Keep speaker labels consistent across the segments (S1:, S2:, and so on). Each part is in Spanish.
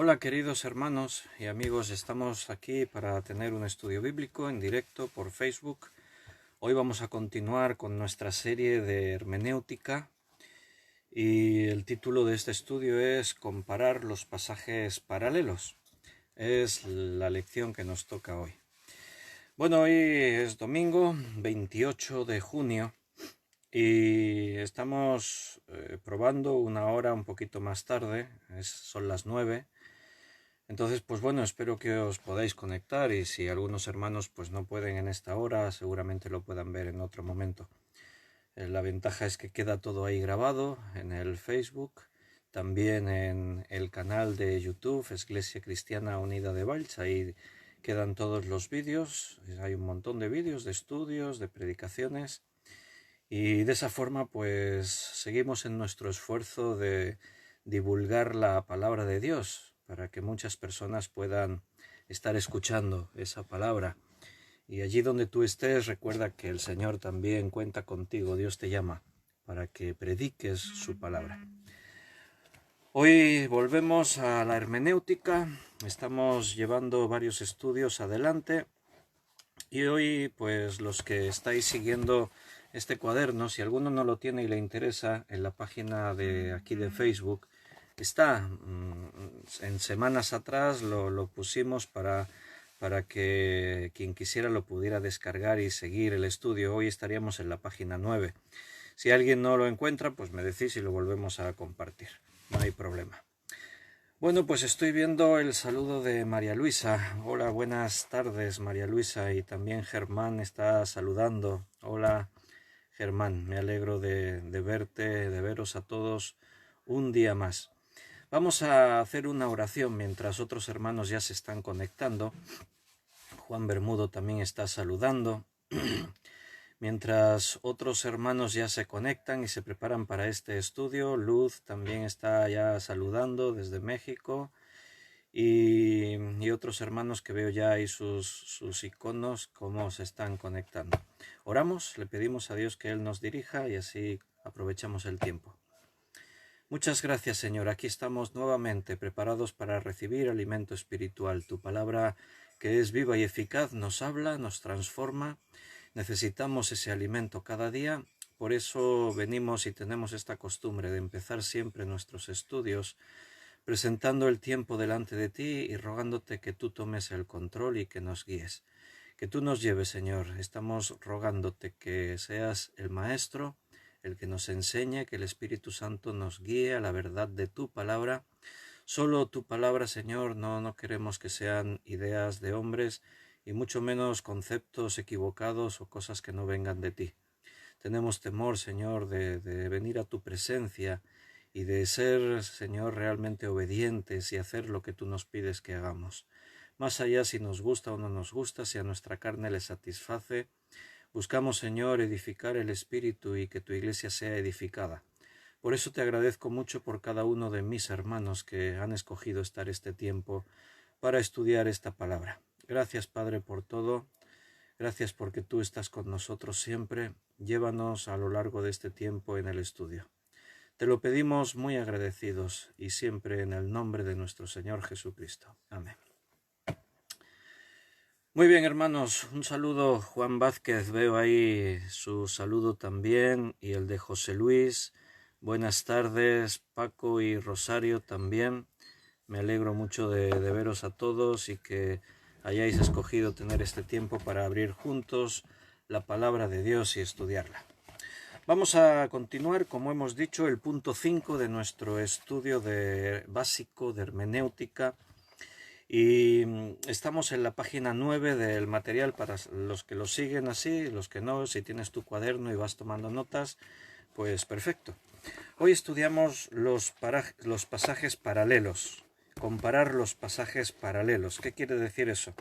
S1: Hola queridos hermanos y amigos, estamos aquí para tener un estudio bíblico en directo por Facebook. Hoy vamos a continuar con nuestra serie de hermenéutica y el título de este estudio es Comparar los pasajes paralelos. Es la lección que nos toca hoy. Bueno, hoy es domingo 28 de junio y estamos probando una hora un poquito más tarde, son las 9. Entonces, pues bueno, espero que os podáis conectar y si algunos hermanos pues no pueden en esta hora, seguramente lo puedan ver en otro momento. La ventaja es que queda todo ahí grabado en el Facebook, también en el canal de YouTube, Iglesia Cristiana Unida de Valls, ahí quedan todos los vídeos, hay un montón de vídeos, de estudios, de predicaciones y de esa forma pues seguimos en nuestro esfuerzo de divulgar la palabra de Dios para que muchas personas puedan estar escuchando esa palabra. Y allí donde tú estés, recuerda que el Señor también cuenta contigo, Dios te llama para que prediques su palabra. Hoy volvemos a la hermenéutica, estamos llevando varios estudios adelante y hoy pues los que estáis siguiendo este cuaderno, si alguno no lo tiene y le interesa, en la página de aquí de Facebook está. En semanas atrás lo pusimos para que quien quisiera lo pudiera descargar y seguir el estudio. Hoy estaríamos en la página 9. Si alguien no lo encuentra, pues me decís y lo volvemos a compartir. No hay problema. Bueno, pues estoy viendo el saludo de María Luisa. Hola, buenas tardes, María Luisa. Y también Germán está saludando. Hola, Germán. Me alegro de verte, de veros a todos un día más. Vamos a hacer una oración mientras otros hermanos ya se están conectando. Juan Bermudo también está saludando. Mientras otros hermanos ya se conectan y se preparan para este estudio, Luz también está ya saludando desde México y otros hermanos que veo ya ahí sus iconos, cómo se están conectando. Oramos, le pedimos a Dios que Él nos dirija y así aprovechamos el tiempo. Muchas gracias, Señor. Aquí estamos nuevamente preparados para recibir alimento espiritual. Tu palabra, que es viva y eficaz, nos habla, nos transforma. Necesitamos ese alimento cada día. Por eso venimos y tenemos esta costumbre de empezar siempre nuestros estudios presentando el tiempo delante de ti y rogándote que tú tomes el control y que nos guíes. Que tú nos lleves, Señor. Estamos rogándote que seas el Maestro, el que nos enseñe, que el Espíritu Santo nos guíe a la verdad de tu palabra. Solo tu palabra, Señor, no queremos que sean ideas de hombres y mucho menos conceptos equivocados o cosas que no vengan de ti. Tenemos temor, Señor, de venir a tu presencia y de ser, Señor, realmente obedientes y hacer lo que tú nos pides que hagamos. Más allá si nos gusta o no nos gusta, si a nuestra carne le satisface, buscamos, Señor, edificar el espíritu y que tu iglesia sea edificada. Por eso te agradezco mucho por cada uno de mis hermanos que han escogido estar este tiempo para estudiar esta palabra. Gracias, Padre, por todo. Gracias porque tú estás con nosotros siempre. Llévanos a lo largo de este tiempo en el estudio. Te lo pedimos muy agradecidos y siempre en el nombre de nuestro Señor Jesucristo. Amén. Muy bien, hermanos, un saludo. Juan Vázquez, veo ahí su saludo también y el de José Luis. Buenas tardes, Paco y Rosario también. Me alegro mucho de veros a todos y que hayáis escogido tener este tiempo para abrir juntos la palabra de Dios y estudiarla. Vamos a continuar, como hemos dicho, el punto 5 de nuestro estudio básico de hermenéutica. Y estamos en la página 9 del material para los que lo siguen así, los que no, si tienes tu cuaderno y vas tomando notas, pues perfecto. Hoy estudiamos los pasajes paralelos, comparar los pasajes paralelos. ¿Qué quiere decir eso?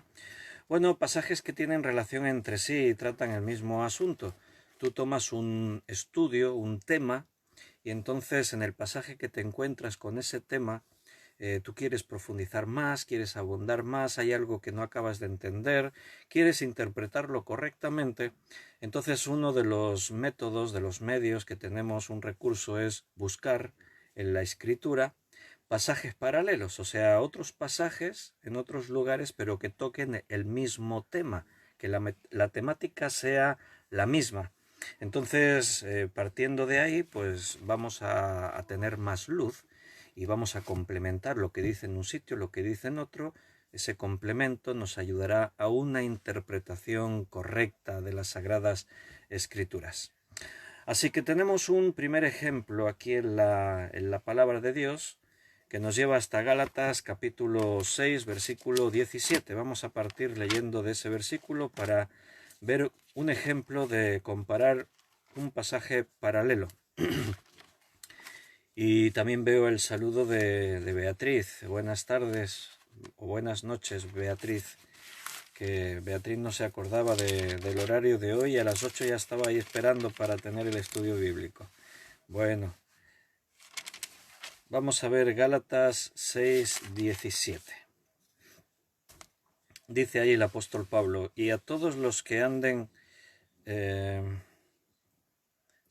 S1: Bueno, pasajes que tienen relación entre sí y tratan el mismo asunto. Tú tomas un estudio, un tema, y entonces en el pasaje que te encuentras con ese tema, tú quieres profundizar más, quieres abundar más, hay algo que no acabas de entender, quieres interpretarlo correctamente. Entonces uno de los métodos, de los medios que tenemos, un recurso, es buscar en la escritura pasajes paralelos, o sea, otros pasajes en otros lugares, pero que toquen el mismo tema, que la temática sea la misma. Entonces, partiendo de ahí, pues vamos a tener más luz y vamos a complementar lo que dice en un sitio, lo que dice en otro. Ese complemento nos ayudará a una interpretación correcta de las Sagradas Escrituras. Así que tenemos un primer ejemplo aquí en la palabra de Dios que nos lleva hasta Gálatas capítulo 6, versículo 17. Vamos a partir leyendo de ese versículo para ver un ejemplo de comparar un pasaje paralelo. Y también veo el saludo de Beatriz. Buenas tardes o buenas noches, Beatriz. Que Beatriz no se acordaba del horario de hoy y a las 8 ya estaba ahí esperando para tener el estudio bíblico. Bueno, vamos a ver Gálatas 6:17. Dice ahí el apóstol Pablo, y a todos los que anden...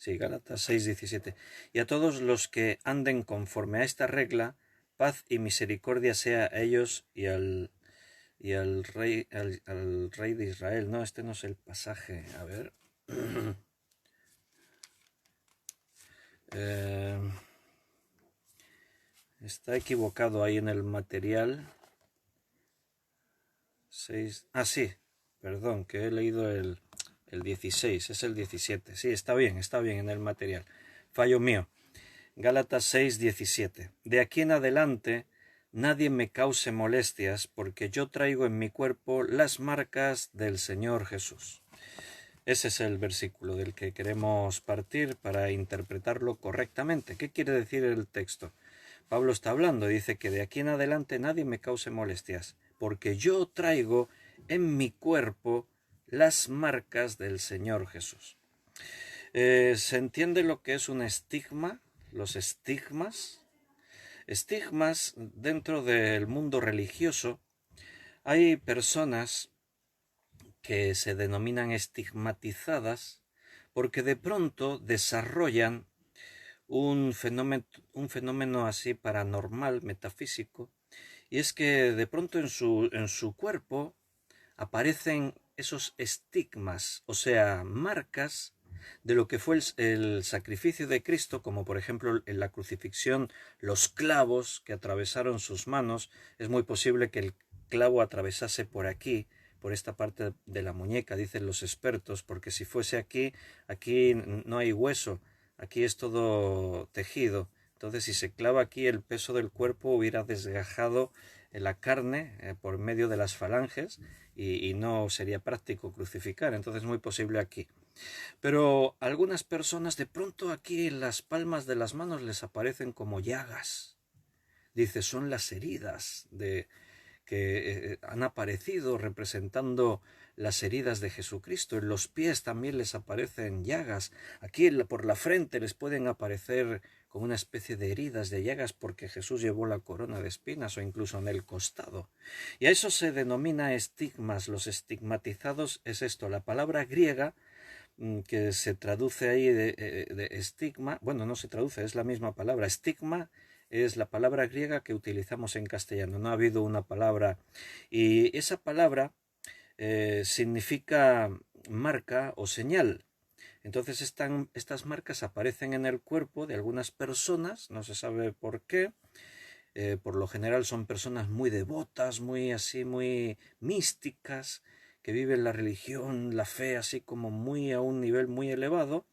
S1: Gálatas 6:17. Y a todos los que anden conforme a esta regla, paz y misericordia sea a ellos y al rey de Israel. No, este no es el pasaje. A ver. Está equivocado ahí en el material. 6. Ah, sí. Perdón, que he leído el 16. Es el 17. Sí, está bien en el material. Fallo mío. Gálatas 6:17. De aquí en adelante nadie me cause molestias, porque yo traigo en mi cuerpo las marcas del Señor Jesús. Ese es el versículo del que queremos partir para interpretarlo correctamente. ¿Qué quiere decir el texto? Pablo está hablando, dice que de aquí en adelante nadie me cause molestias, porque yo traigo en mi cuerpo las marcas del Señor Jesús. ¿Se entiende lo que es un estigma? Los estigmas. Estigmas dentro del mundo religioso. Hay personas que se denominan estigmatizadas porque de pronto desarrollan un fenómeno así paranormal, metafísico, y es que de pronto en su cuerpo aparecen esos estigmas, o sea, marcas de lo que fue el sacrificio de Cristo, como por ejemplo en la crucifixión, los clavos que atravesaron sus manos. Es muy posible que el clavo atravesase por aquí, por esta parte de la muñeca, dicen los expertos, porque si fuese aquí no hay hueso, aquí es todo tejido. Entonces, si se clava aquí, el peso del cuerpo hubiera desgajado la carne por medio de las falanges y no sería práctico crucificar. Entonces, es muy posible aquí. Pero algunas personas de pronto aquí en las palmas de las manos les aparecen como llagas. Dice, son las heridas que han aparecido representando las heridas de Jesucristo. En los pies también les aparecen llagas. Aquí por la frente les pueden aparecer como una especie de heridas, de llagas, porque Jesús llevó la corona de espinas, o incluso en el costado. Y a eso se denomina estigmas. Los estigmatizados es esto. La palabra griega que se traduce ahí de estigma, bueno, no se traduce, es la misma palabra. Estigma es la palabra griega que utilizamos en castellano, no ha habido una palabra, y esa palabra significa marca o señal. Entonces estas marcas aparecen en el cuerpo de algunas personas, no se sabe por qué. Por lo general son personas muy devotas, muy místicas, que viven la religión, la fe, así como muy a un nivel muy elevado.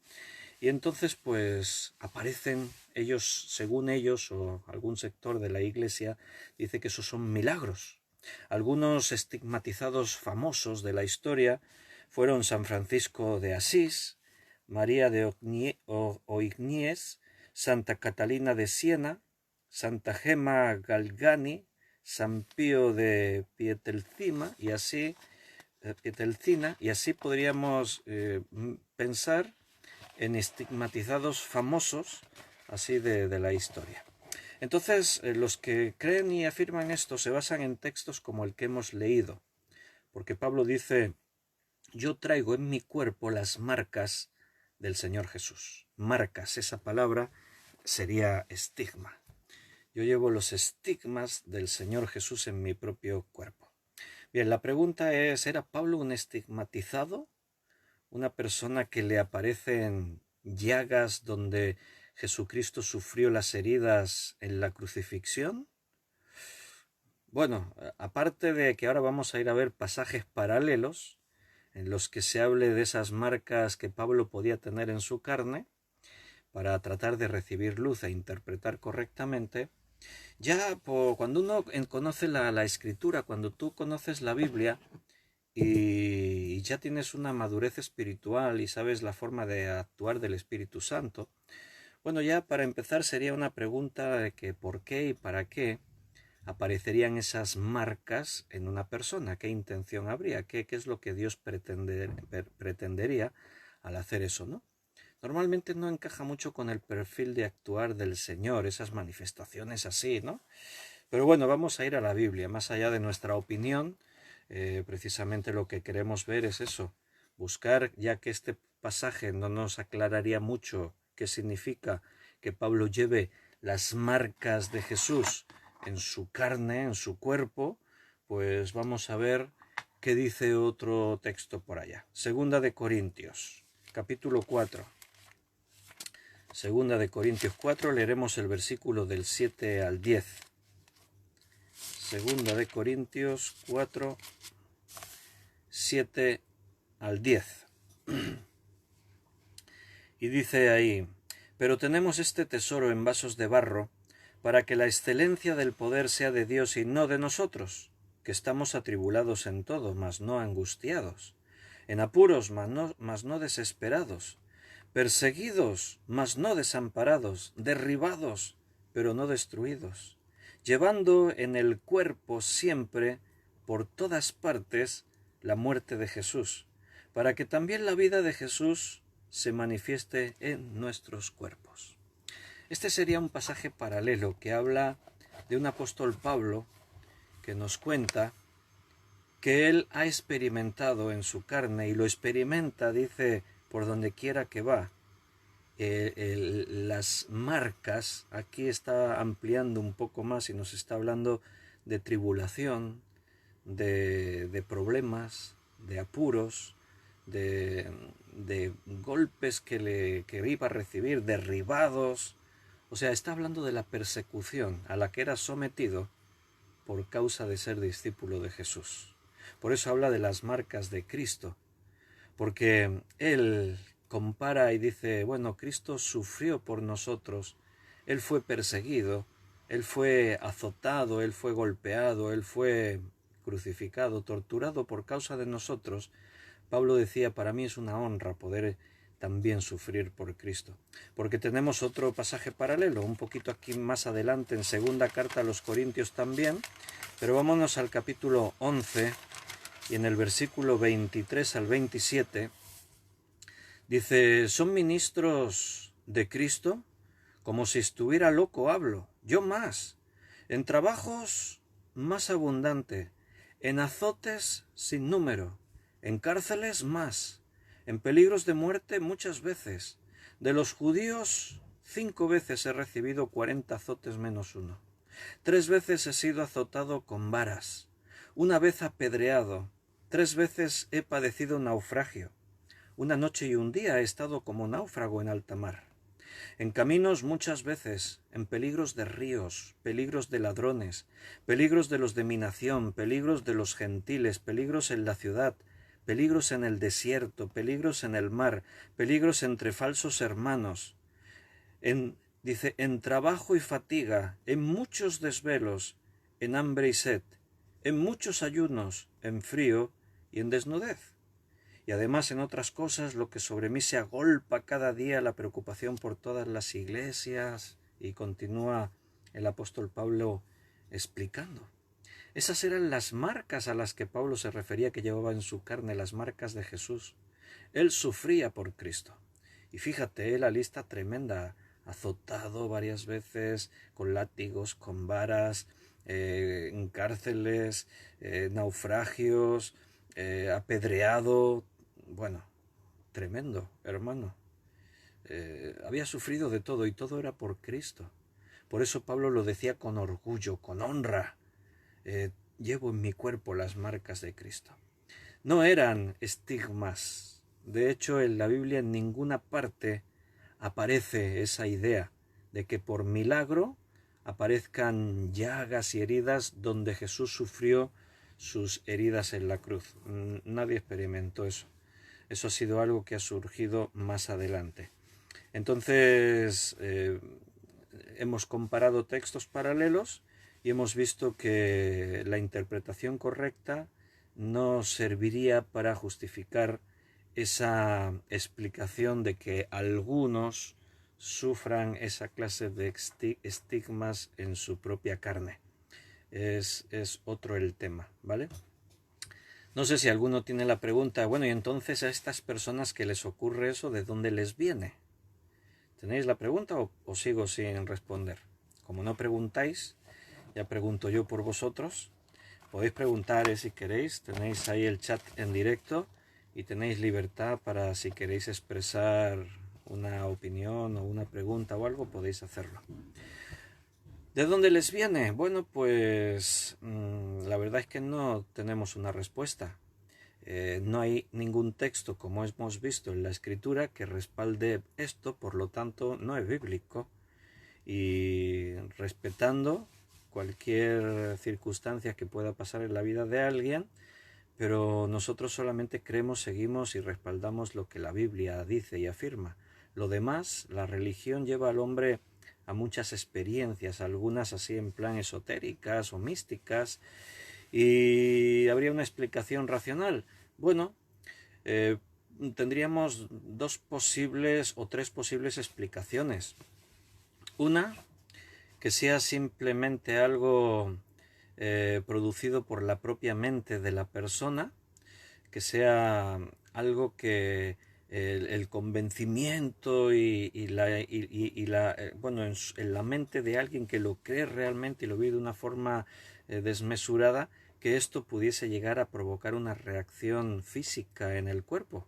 S1: Y entonces pues aparecen ellos, según ellos, o algún sector de la iglesia dice que esos son milagros. Algunos estigmatizados famosos de la historia fueron San Francisco de Asís, María de Oignies, Santa Catalina de Siena, Santa Gema Galgani, San Pío de Pietrelcina, y así podríamos pensar en estigmatizados famosos así de la historia. Entonces, los que creen y afirman esto se basan en textos como el que hemos leído, porque Pablo dice, yo traigo en mi cuerpo las marcas del Señor Jesús. Marcas, esa palabra sería estigma. Yo llevo los estigmas del Señor Jesús en mi propio cuerpo. Bien, la pregunta es, ¿era Pablo un estigmatizado? ¿Una persona que le aparecen llagas donde Jesucristo sufrió las heridas en la crucifixión? Bueno, aparte de que ahora vamos a ir a ver pasajes paralelos en los que se hable de esas marcas que Pablo podía tener en su carne, para tratar de recibir luz e interpretar correctamente, ya cuando uno conoce la escritura, cuando tú conoces la Biblia y ya tienes una madurez espiritual y sabes la forma de actuar del Espíritu Santo, bueno, ya para empezar sería una pregunta de que por qué y para qué aparecerían esas marcas en una persona, qué intención habría, qué es lo que Dios pretendería al hacer eso, ¿no? Normalmente no encaja mucho con el perfil de actuar del Señor, esas manifestaciones así, ¿no? Pero bueno, vamos a ir a la Biblia, más allá de nuestra opinión, precisamente lo que queremos ver es eso, buscar, ya que este pasaje no nos aclararía mucho qué significa que Pablo lleve las marcas de Jesús en su carne, en su cuerpo, pues vamos a ver qué dice otro texto por allá. Segunda de Corintios, capítulo 4. Segunda de Corintios 4, leeremos el versículo del 7 al 10. Segunda de Corintios 4, 7 al 10. Y dice ahí, pero tenemos este tesoro en vasos de barro, para que la excelencia del poder sea de Dios y no de nosotros, que estamos atribulados en todo, mas no angustiados, en apuros, mas no desesperados, perseguidos, mas no desamparados, derribados, pero no destruidos, llevando en el cuerpo siempre, por todas partes, la muerte de Jesús, para que también la vida de Jesús se manifieste en nuestros cuerpos. Este sería un pasaje paralelo que habla de un apóstol Pablo que nos cuenta que él ha experimentado en su carne y lo experimenta, dice, por donde quiera que va. Las marcas, aquí está ampliando un poco más y nos está hablando de tribulación, de problemas, de apuros, de golpes que iba a recibir, derribados. O sea, está hablando de la persecución a la que era sometido por causa de ser discípulo de Jesús. Por eso habla de las marcas de Cristo, porque él compara y dice, bueno, Cristo sufrió por nosotros, él fue perseguido, él fue azotado, él fue golpeado, él fue crucificado, torturado por causa de nosotros. Pablo decía, para mí es una honra poder también sufrir por Cristo. Porque tenemos otro pasaje paralelo, un poquito aquí más adelante, en segunda carta a los Corintios también, pero vámonos al capítulo 11, y en el versículo 23 al 27, dice, ¿son ministros de Cristo? Como si estuviera loco hablo, yo más, en trabajos más abundante, en azotes sin número, en cárceles más, en peligros de muerte muchas veces. De los judíos 5 veces he recibido 40 azotes menos uno. 3 veces he sido azotado con varas, una vez apedreado, 3 veces he padecido naufragio. Una noche y un día he estado como náufrago en alta mar. En caminos muchas veces, en peligros de ríos, peligros de ladrones, peligros de los de mi nación, peligros de los gentiles, peligros en la ciudad, peligros en el desierto, peligros en el mar, peligros entre falsos hermanos. Dice, en trabajo y fatiga, en muchos desvelos, en hambre y sed, en muchos ayunos, en frío y en desnudez. Y además en otras cosas lo que sobre mí se agolpa cada día, la preocupación por todas las iglesias, y continúa el apóstol Pablo explicando. Esas eran las marcas a las que Pablo se refería, que llevaba en su carne, las marcas de Jesús. Él sufría por Cristo. Y fíjate, la lista tremenda, azotado varias veces, con látigos, con varas, en cárceles, naufragios, apedreado. Bueno, tremendo, hermano. Había sufrido de todo y todo era por Cristo. Por eso Pablo lo decía con orgullo, con honra. Llevo en mi cuerpo las marcas de Cristo. No eran estigmas. De hecho, en la Biblia en ninguna parte aparece esa idea de que por milagro aparezcan llagas y heridas donde Jesús sufrió sus heridas en la cruz. Nadie experimentó eso. Eso ha sido algo que ha surgido más adelante. Entonces, hemos comparado textos paralelos y hemos visto que la interpretación correcta no serviría para justificar esa explicación de que algunos sufran esa clase de estigmas en su propia carne. Es otro el tema, ¿vale? No sé si alguno tiene la pregunta, bueno, y entonces a estas personas que les ocurre eso, ¿de dónde les viene? ¿Tenéis la pregunta o sigo sin responder? Como no preguntáis, ya pregunto yo por vosotros. Podéis preguntar si queréis, tenéis ahí el chat en directo y tenéis libertad para, si queréis expresar una opinión o una pregunta o algo, podéis hacerlo. ¿De dónde les viene? Bueno, pues la verdad es que no tenemos una respuesta. No hay ningún texto, como hemos visto en la Escritura, que respalde esto, por lo tanto no es bíblico. Y respetando cualquier circunstancia que pueda pasar en la vida de alguien, pero nosotros solamente creemos, seguimos y respaldamos lo que la Biblia dice y afirma. Lo demás, la religión lleva al hombre a muchas experiencias, algunas así en plan esotéricas o místicas, y habría una explicación racional. Bueno, tendríamos dos posibles o tres posibles explicaciones. Una, que sea simplemente algo producido por la propia mente de la persona, que sea algo que el convencimiento bueno, en la mente de alguien que lo cree realmente y lo vive de una forma desmesurada, que esto pudiese llegar a provocar una reacción física en el cuerpo.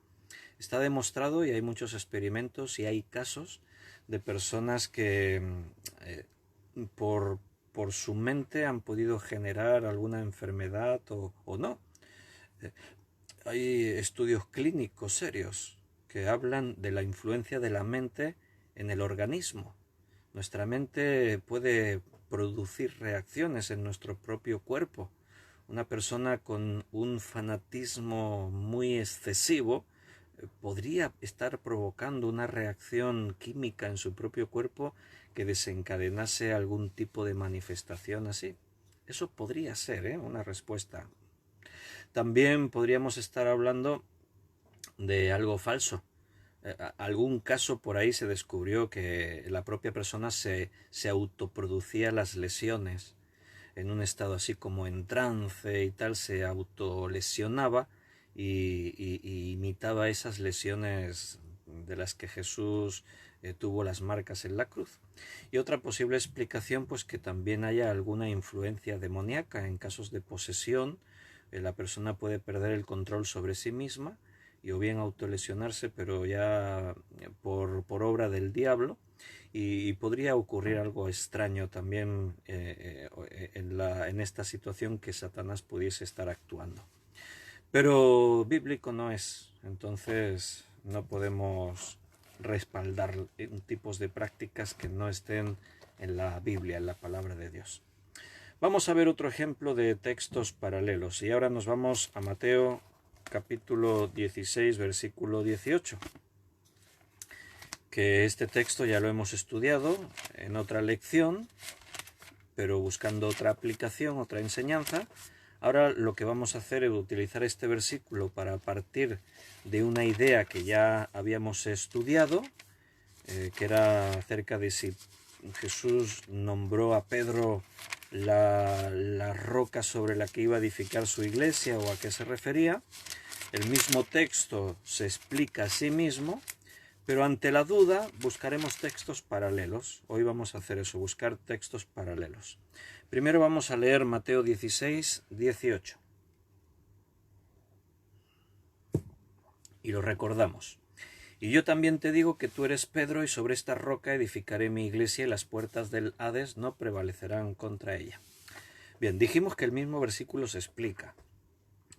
S1: Está demostrado y hay muchos experimentos y hay casos de personas que por su mente han podido generar alguna enfermedad o no. Hay estudios clínicos serios que hablan de la influencia de la mente en el organismo. Nuestra mente puede producir reacciones en nuestro propio cuerpo. Una persona con un fanatismo muy excesivo podría estar provocando una reacción química en su propio cuerpo que desencadenase algún tipo de manifestación así. Eso podría ser una respuesta. También podríamos estar hablando de algo falso. Algún caso por ahí se descubrió que la propia persona se autoproducía las lesiones en un estado así como en trance y tal, se autolesionaba y imitaba esas lesiones de las que Jesús tuvo las marcas en la cruz. Y otra posible explicación, pues que también haya alguna influencia demoníaca en casos de posesión. La persona puede perder el control sobre sí misma y o bien autolesionarse, pero ya por obra del diablo, y podría ocurrir algo extraño también en esta situación, que Satanás pudiese estar actuando. Pero bíblico no es, entonces no podemos respaldar tipos de prácticas que no estén en la Biblia, en la palabra de Dios. Vamos a ver otro ejemplo de textos paralelos y ahora nos vamos a Mateo capítulo 16, versículo 18. Que este texto ya lo hemos estudiado en otra lección, pero buscando otra aplicación, otra enseñanza. Ahora lo que vamos a hacer es utilizar este versículo para partir de una idea que ya habíamos estudiado, que era acerca de si Jesús nombró a Pedro la roca sobre la que iba a edificar su iglesia o a qué se refería. El mismo texto se explica a sí mismo, pero ante la duda buscaremos textos paralelos. Hoy vamos a hacer eso, buscar textos paralelos. Primero vamos a leer Mateo 16, 18. Y lo recordamos. Y yo también te digo que tú eres Pedro, y sobre esta roca edificaré mi iglesia, y las puertas del Hades no prevalecerán contra ella. Bien, dijimos que el mismo versículo se explica,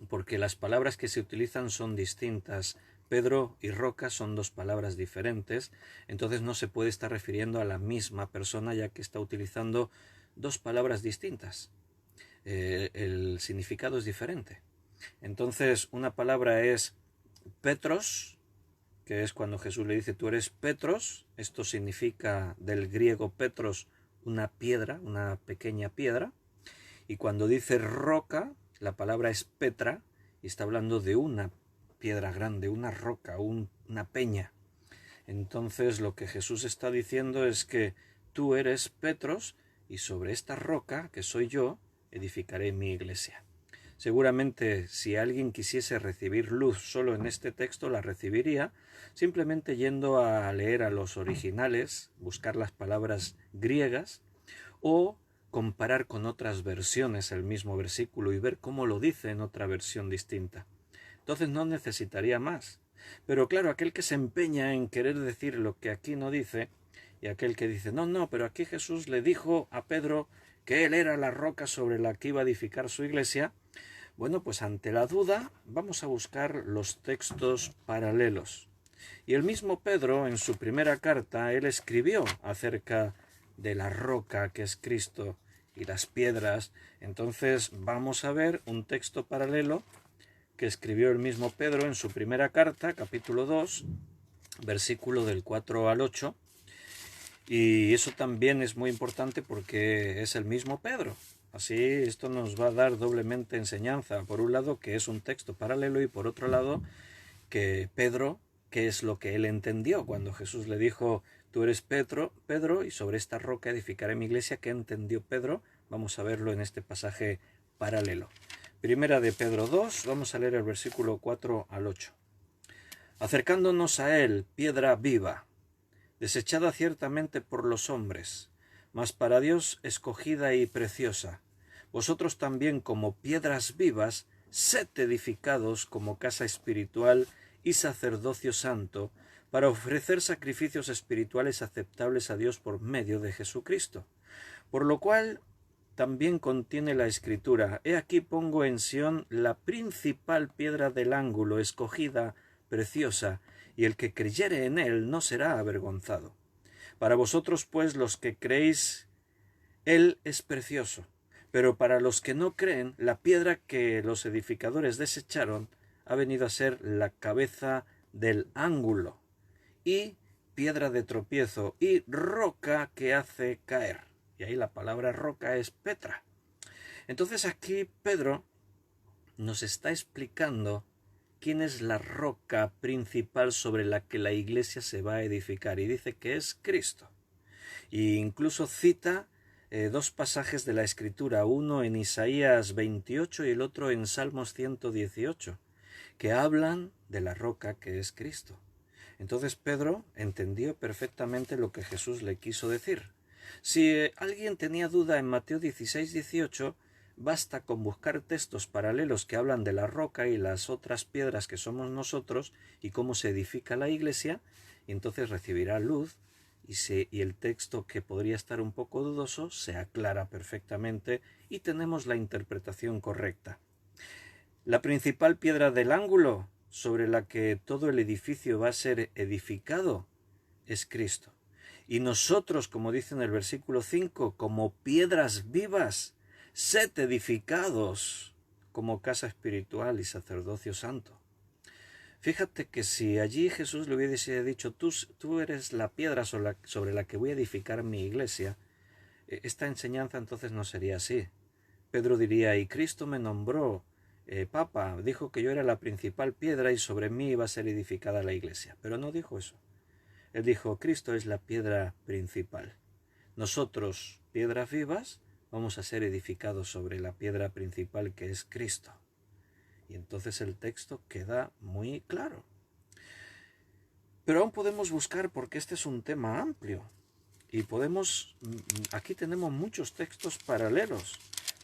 S1: porque las palabras que se utilizan son distintas. Pedro y roca son dos palabras diferentes, entonces no se puede estar refiriendo a la misma persona, ya que está utilizando dos palabras distintas. El significado es diferente. Entonces, una palabra es Petros, que es cuando Jesús le dice tú eres Petros. Esto significa del griego Petros una piedra, una pequeña piedra. Y cuando dice roca, la palabra es Petra, y está hablando de una piedra grande, una roca, una peña. Entonces lo que Jesús está diciendo es que tú eres Petros, y sobre esta roca, que soy yo, edificaré mi iglesia. Seguramente si alguien quisiese recibir luz solo en este texto, la recibiría simplemente yendo a leer a los originales, buscar las palabras griegas o comparar con otras versiones el mismo versículo y ver cómo lo dice en otra versión distinta. Entonces no necesitaría más. Pero claro, aquel que se empeña en querer decir lo que aquí no dice, y aquel que dice, no, pero aquí Jesús le dijo a Pedro que él era la roca sobre la que iba a edificar su iglesia, bueno, pues ante la duda vamos a buscar los textos paralelos. Y el mismo Pedro, en su primera carta, él escribió acerca de la roca que es Cristo y las piedras. Entonces vamos a ver un texto paralelo que escribió el mismo Pedro en su primera carta, capítulo 2, versículo del 4 al 8. Y eso también es muy importante porque es el mismo Pedro. Así esto nos va a dar doblemente enseñanza. Por un lado, que es un texto paralelo, y por otro lado, que Pedro, qué es lo que él entendió cuando Jesús le dijo, tú eres Pedro, y sobre esta roca edificaré mi iglesia. ¿Qué entendió Pedro? Vamos a verlo en este pasaje paralelo. Primera de Pedro 2, vamos a leer el versículo 4 al 8. Acercándonos a él, piedra viva, desechada ciertamente por los hombres, mas para Dios escogida y preciosa. Vosotros también, como piedras vivas, sed edificados como casa espiritual y sacerdocio santo, para ofrecer sacrificios espirituales aceptables a Dios por medio de Jesucristo. Por lo cual también contiene la Escritura, he aquí pongo en Sión la principal piedra del ángulo, escogida, preciosa, y el que creyere en él no será avergonzado. Para vosotros, pues, los que creéis, él es precioso, pero para los que no creen, la piedra que los edificadores desecharon ha venido a ser la cabeza del ángulo, y piedra de tropiezo, y roca que hace caer. Y ahí la palabra roca es Petra. Entonces aquí Pedro nos está explicando quién es la roca principal sobre la que la iglesia se va a edificar, y dice que es Cristo. E incluso cita dos pasajes de la Escritura, uno en Isaías 28 y el otro en Salmos 118, que hablan de la roca que es Cristo. Entonces Pedro entendió perfectamente lo que Jesús le quiso decir. Si alguien tenía duda en Mateo 16, 18, basta con buscar textos paralelos que hablan de la roca y las otras piedras que somos nosotros y cómo se edifica la iglesia, y entonces recibirá luz, y el texto que podría estar un poco dudoso se aclara perfectamente y tenemos la interpretación correcta. La principal piedra del ángulo sobre la que todo el edificio va a ser edificado es Cristo. Y nosotros, como dice en el versículo 5, como piedras vivas, sed edificados como casa espiritual y sacerdocio santo. Fíjate que si allí Jesús le hubiese dicho, tú eres la piedra sobre la que voy a edificar mi iglesia, esta enseñanza entonces no sería así. Pedro diría, y Cristo me nombró Papa, dijo que yo era la principal piedra y sobre mí iba a ser edificada la iglesia. Pero no dijo eso. Él dijo, Cristo es la piedra principal. Nosotros, piedras vivas, vamos a ser edificados sobre la piedra principal que es Cristo. Y entonces el texto queda muy claro. Pero aún podemos buscar, porque este es un tema amplio. Y aquí tenemos muchos textos paralelos.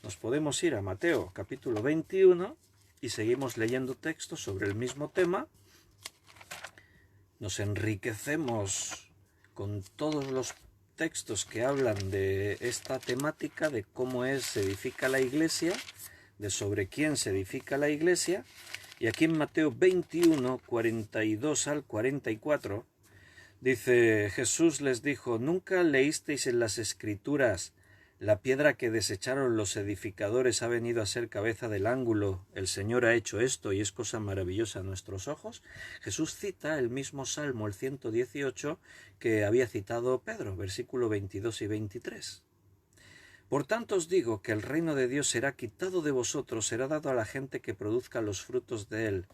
S1: Nos podemos ir a Mateo capítulo 21 y seguimos leyendo textos sobre el mismo tema. nos enriquecemos con todos los textos que hablan de esta temática, de cómo se edifica la iglesia, de sobre quién se edifica la iglesia. Y aquí en Mateo 21, 42 al 44, dice: Jesús les dijo: ¿nunca leísteis en las Escrituras: la piedra que desecharon los edificadores ha venido a ser cabeza del ángulo? El Señor ha hecho esto y es cosa maravillosa a nuestros ojos. Jesús cita el mismo Salmo, el 118, que había citado Pedro, versículo 22 y 23. Por tanto os digo que el reino de Dios será quitado de vosotros, será dado a la gente que produzca los frutos de él,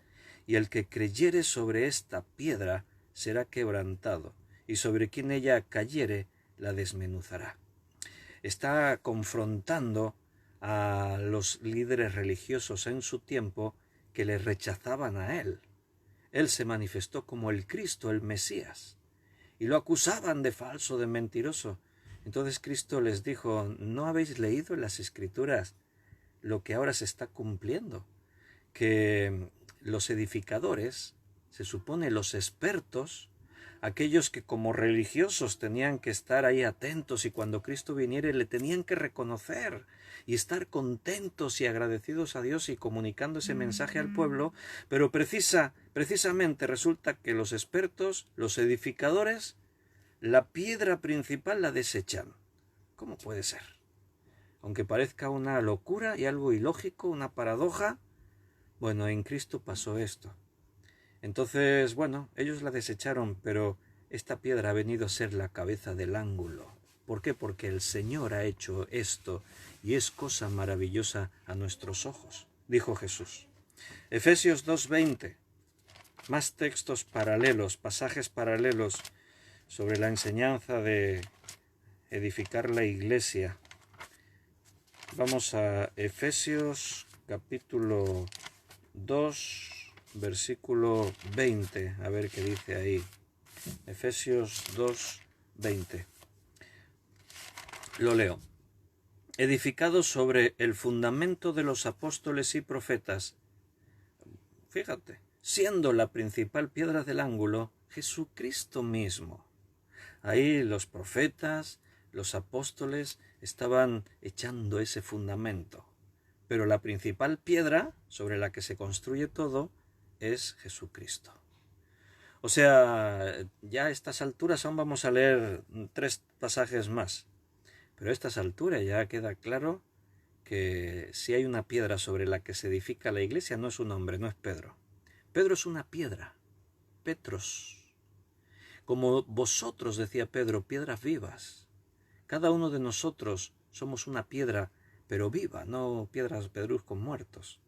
S1: y el que creyere sobre esta piedra será quebrantado, y sobre quien ella cayere la desmenuzará. Está confrontando a los líderes religiosos en su tiempo que le rechazaban a él. Él se manifestó como el Cristo, el Mesías, y lo acusaban de falso, de mentiroso. Entonces Cristo les dijo: ¿no habéis leído en las Escrituras lo que ahora se está cumpliendo? Que los edificadores, se supone los expertos, aquellos que como religiosos tenían que estar ahí atentos y cuando Cristo viniere le tenían que reconocer y estar contentos y agradecidos a Dios y comunicando ese mensaje al pueblo, pero precisamente resulta que los expertos, los edificadores, la piedra principal la desechan. ¿Cómo puede ser? Aunque parezca una locura y algo ilógico, una paradoja, bueno, en Cristo pasó esto. Entonces, bueno, ellos la desecharon, pero esta piedra ha venido a ser la cabeza del ángulo. ¿Por qué? Porque el Señor ha hecho esto y es cosa maravillosa a nuestros ojos, dijo Jesús. Efesios 2:20, más textos paralelos, pasajes paralelos sobre la enseñanza de edificar la iglesia. Vamos a Efesios capítulo 2, versículo 20, a ver qué dice ahí. Efesios 2:20. Lo leo. Edificado sobre el fundamento de los apóstoles y profetas. Fíjate, siendo la principal piedra del ángulo Jesucristo mismo. Ahí los profetas, los apóstoles estaban echando ese fundamento. Pero la principal piedra sobre la que se construye todo es Jesucristo. O sea, ya a estas alturas aún vamos a leer 3 pasajes más. Pero a estas alturas ya queda claro que si hay una piedra sobre la que se edifica la iglesia, no es un hombre, no es Pedro. Pedro es una piedra, Petros. Como vosotros, decía Pedro, piedras vivas. Cada uno de nosotros somos una piedra, pero viva, no piedras pedruscos muertos.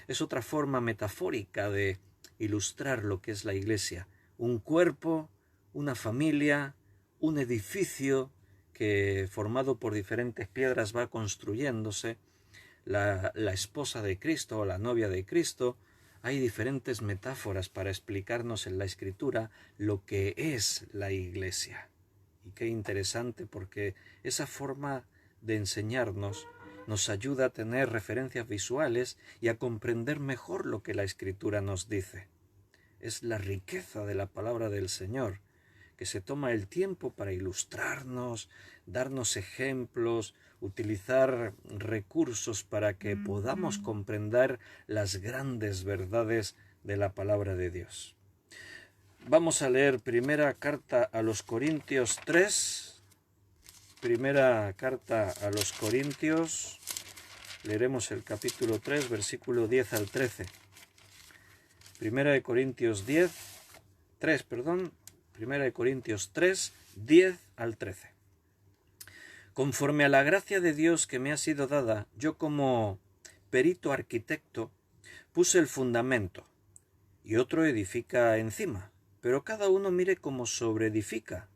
S1: Es otra forma metafórica de ilustrar lo que es la iglesia. Un cuerpo, una familia, un edificio que formado por diferentes piedras va construyéndose. La esposa de Cristo o la novia de Cristo. Hay diferentes metáforas para explicarnos en la Escritura lo que es la iglesia. Y qué interesante, porque esa forma de enseñarnos nos ayuda a tener referencias visuales y a comprender mejor lo que la Escritura nos dice. Es la riqueza de la palabra del Señor, que se toma el tiempo para ilustrarnos, darnos ejemplos, utilizar recursos para que podamos comprender las grandes verdades de la palabra de Dios. Vamos a leer primera carta a los Corintios 3. Primera carta a los Corintios. Leeremos el capítulo 3, versículo 10 al 13. Primera de Corintios 3, 10 al 13. Conforme a la gracia de Dios que me ha sido dada, yo como perito arquitecto puse el fundamento y otro edifica encima, pero cada uno mire cómo sobreedifica.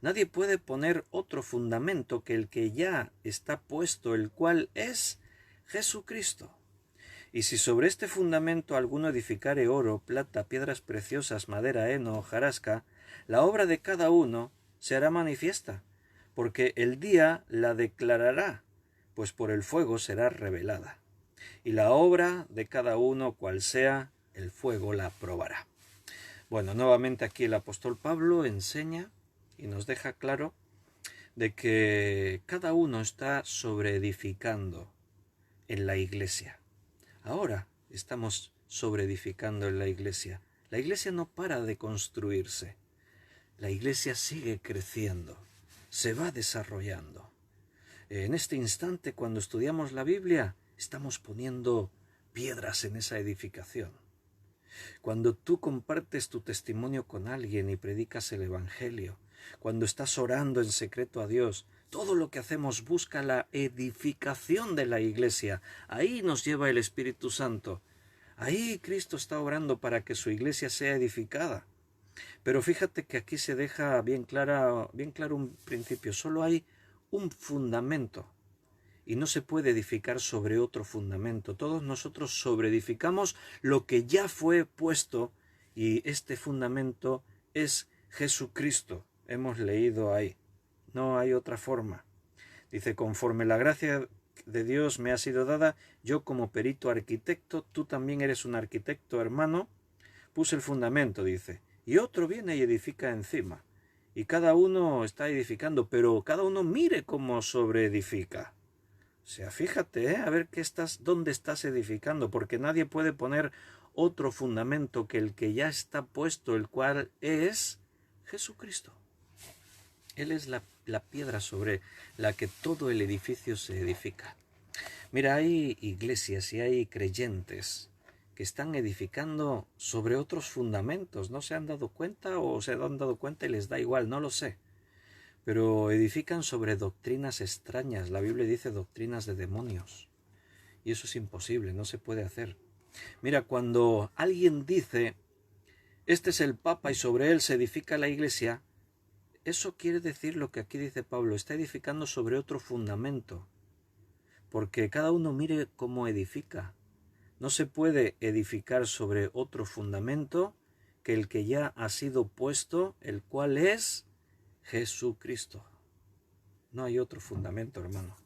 S1: Nadie puede poner otro fundamento que el que ya está puesto, el cual es Jesucristo. Y si sobre este fundamento alguno edificare oro, plata, piedras preciosas, madera, heno, hojarasca, la obra de cada uno se hará manifiesta, porque el día la declarará, pues por el fuego será revelada. Y la obra de cada uno, cual sea, el fuego la probará. Bueno, nuevamente aquí el apóstol Pablo enseña y nos deja claro de que cada uno está sobreedificando en la iglesia. Ahora estamos sobreedificando en la iglesia. La iglesia no para de construirse. La iglesia sigue creciendo, se va desarrollando. En este instante, cuando estudiamos la Biblia, estamos poniendo piedras en esa edificación. Cuando tú compartes tu testimonio con alguien y predicas el Evangelio, cuando estás orando en secreto a Dios, todo lo que hacemos busca la edificación de la iglesia. Ahí nos lleva el Espíritu Santo. Ahí Cristo está orando para que su iglesia sea edificada. Pero fíjate que aquí se deja bien claro un principio. Solo hay un fundamento y no se puede edificar sobre otro fundamento. Todos nosotros sobreedificamos lo que ya fue puesto y este fundamento es Jesucristo. Hemos leído ahí. No hay otra forma. Dice, conforme la gracia de Dios me ha sido dada, yo como perito arquitecto, tú también eres un arquitecto, hermano, puse el fundamento, dice, y otro viene y edifica encima. Y cada uno está edificando, pero cada uno mire cómo sobreedifica. O sea, fíjate, a ver dónde estás edificando, porque nadie puede poner otro fundamento que el que ya está puesto, el cual es Jesucristo. Él es la piedra sobre la que todo el edificio se edifica. Mira, hay iglesias y hay creyentes que están edificando sobre otros fundamentos. ¿No se han dado cuenta o se han dado cuenta y les da igual? No lo sé. Pero edifican sobre doctrinas extrañas. La Biblia dice doctrinas de demonios. Y eso es imposible, no se puede hacer. Mira, cuando alguien dice, este es el Papa y sobre él se edifica la iglesia, eso quiere decir lo que aquí dice Pablo, está edificando sobre otro fundamento. Porque cada uno mire cómo edifica. No se puede edificar sobre otro fundamento que el que ya ha sido puesto, el cual es Jesucristo. No hay otro fundamento, hermano.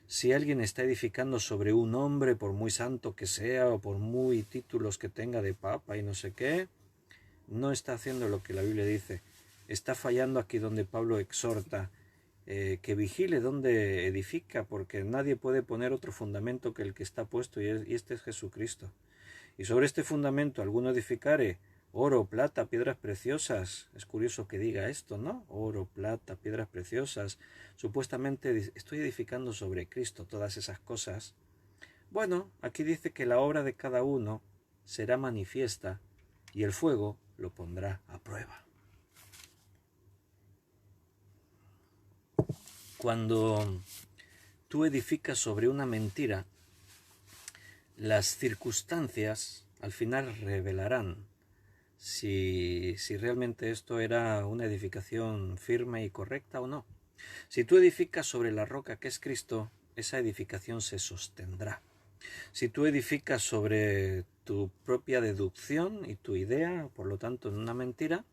S1: Si alguien está edificando sobre un hombre, por muy santo que sea, o por muy títulos que tenga de papa y no sé qué, no está haciendo lo que la Biblia dice. Está fallando aquí donde Pablo exhorta que vigile donde edifica, porque nadie puede poner otro fundamento que el que está puesto, y este es Jesucristo. Y sobre este fundamento alguno edificare oro, plata, piedras preciosas. Es curioso que diga esto, ¿no? Oro, plata, piedras preciosas. Supuestamente estoy edificando sobre Cristo todas esas cosas. Bueno, aquí dice que la obra de cada uno será manifiesta y el fuego lo pondrá a prueba. Cuando tú edificas sobre una mentira, las circunstancias al final revelarán si realmente esto era una edificación firme y correcta o no. Si tú edificas sobre la roca que es Cristo, esa edificación se sostendrá. Si tú edificas sobre tu propia deducción y tu idea, por lo tanto en una mentira,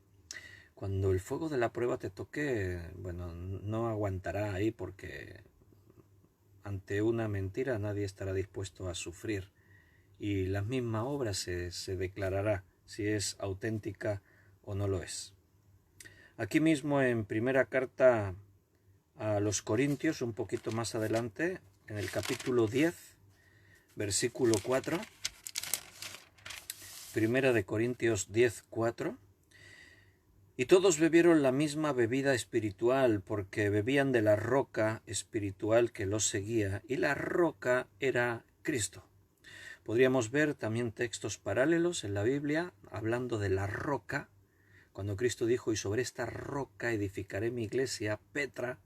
S1: cuando el fuego de la prueba te toque, bueno, no aguantará ahí, porque ante una mentira nadie estará dispuesto a sufrir y la misma obra se declarará si es auténtica o no lo es. Aquí mismo en primera carta a los Corintios, un poquito más adelante, en el capítulo 10, versículo 4, primera de Corintios 10, 4, y todos bebieron la misma bebida espiritual, porque bebían de la roca espiritual que los seguía, y la roca era Cristo. Podríamos ver también textos paralelos en la Biblia hablando de la roca, cuando Cristo dijo, y sobre esta roca edificaré mi iglesia, Petra.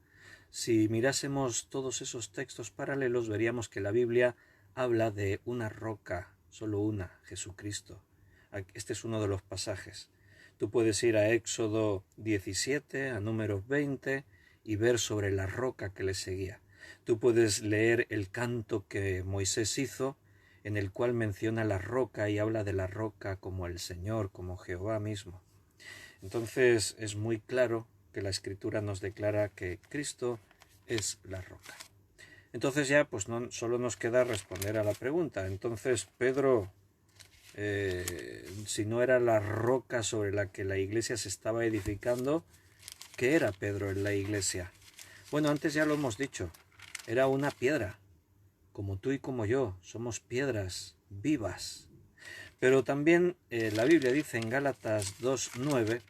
S1: Si mirásemos todos esos textos paralelos, veríamos que la Biblia habla de una roca, solo una, Jesucristo. Este es uno de los pasajes. Tú puedes ir a Éxodo 17, a Números 20, y ver sobre la roca que le seguía. Tú puedes leer el canto que Moisés hizo, en el cual menciona la roca y habla de la roca como el Señor, como Jehová mismo. Entonces es muy claro que la Escritura nos declara que Cristo es la roca. Entonces ya pues no solo nos queda responder a la pregunta. Entonces, Pedro, Si no era la roca sobre la que la iglesia se estaba edificando, ¿qué era Pedro en la iglesia? Bueno, antes ya lo hemos dicho, era una piedra, como tú y como yo, somos piedras vivas. Pero también la Biblia dice en Gálatas 2:9,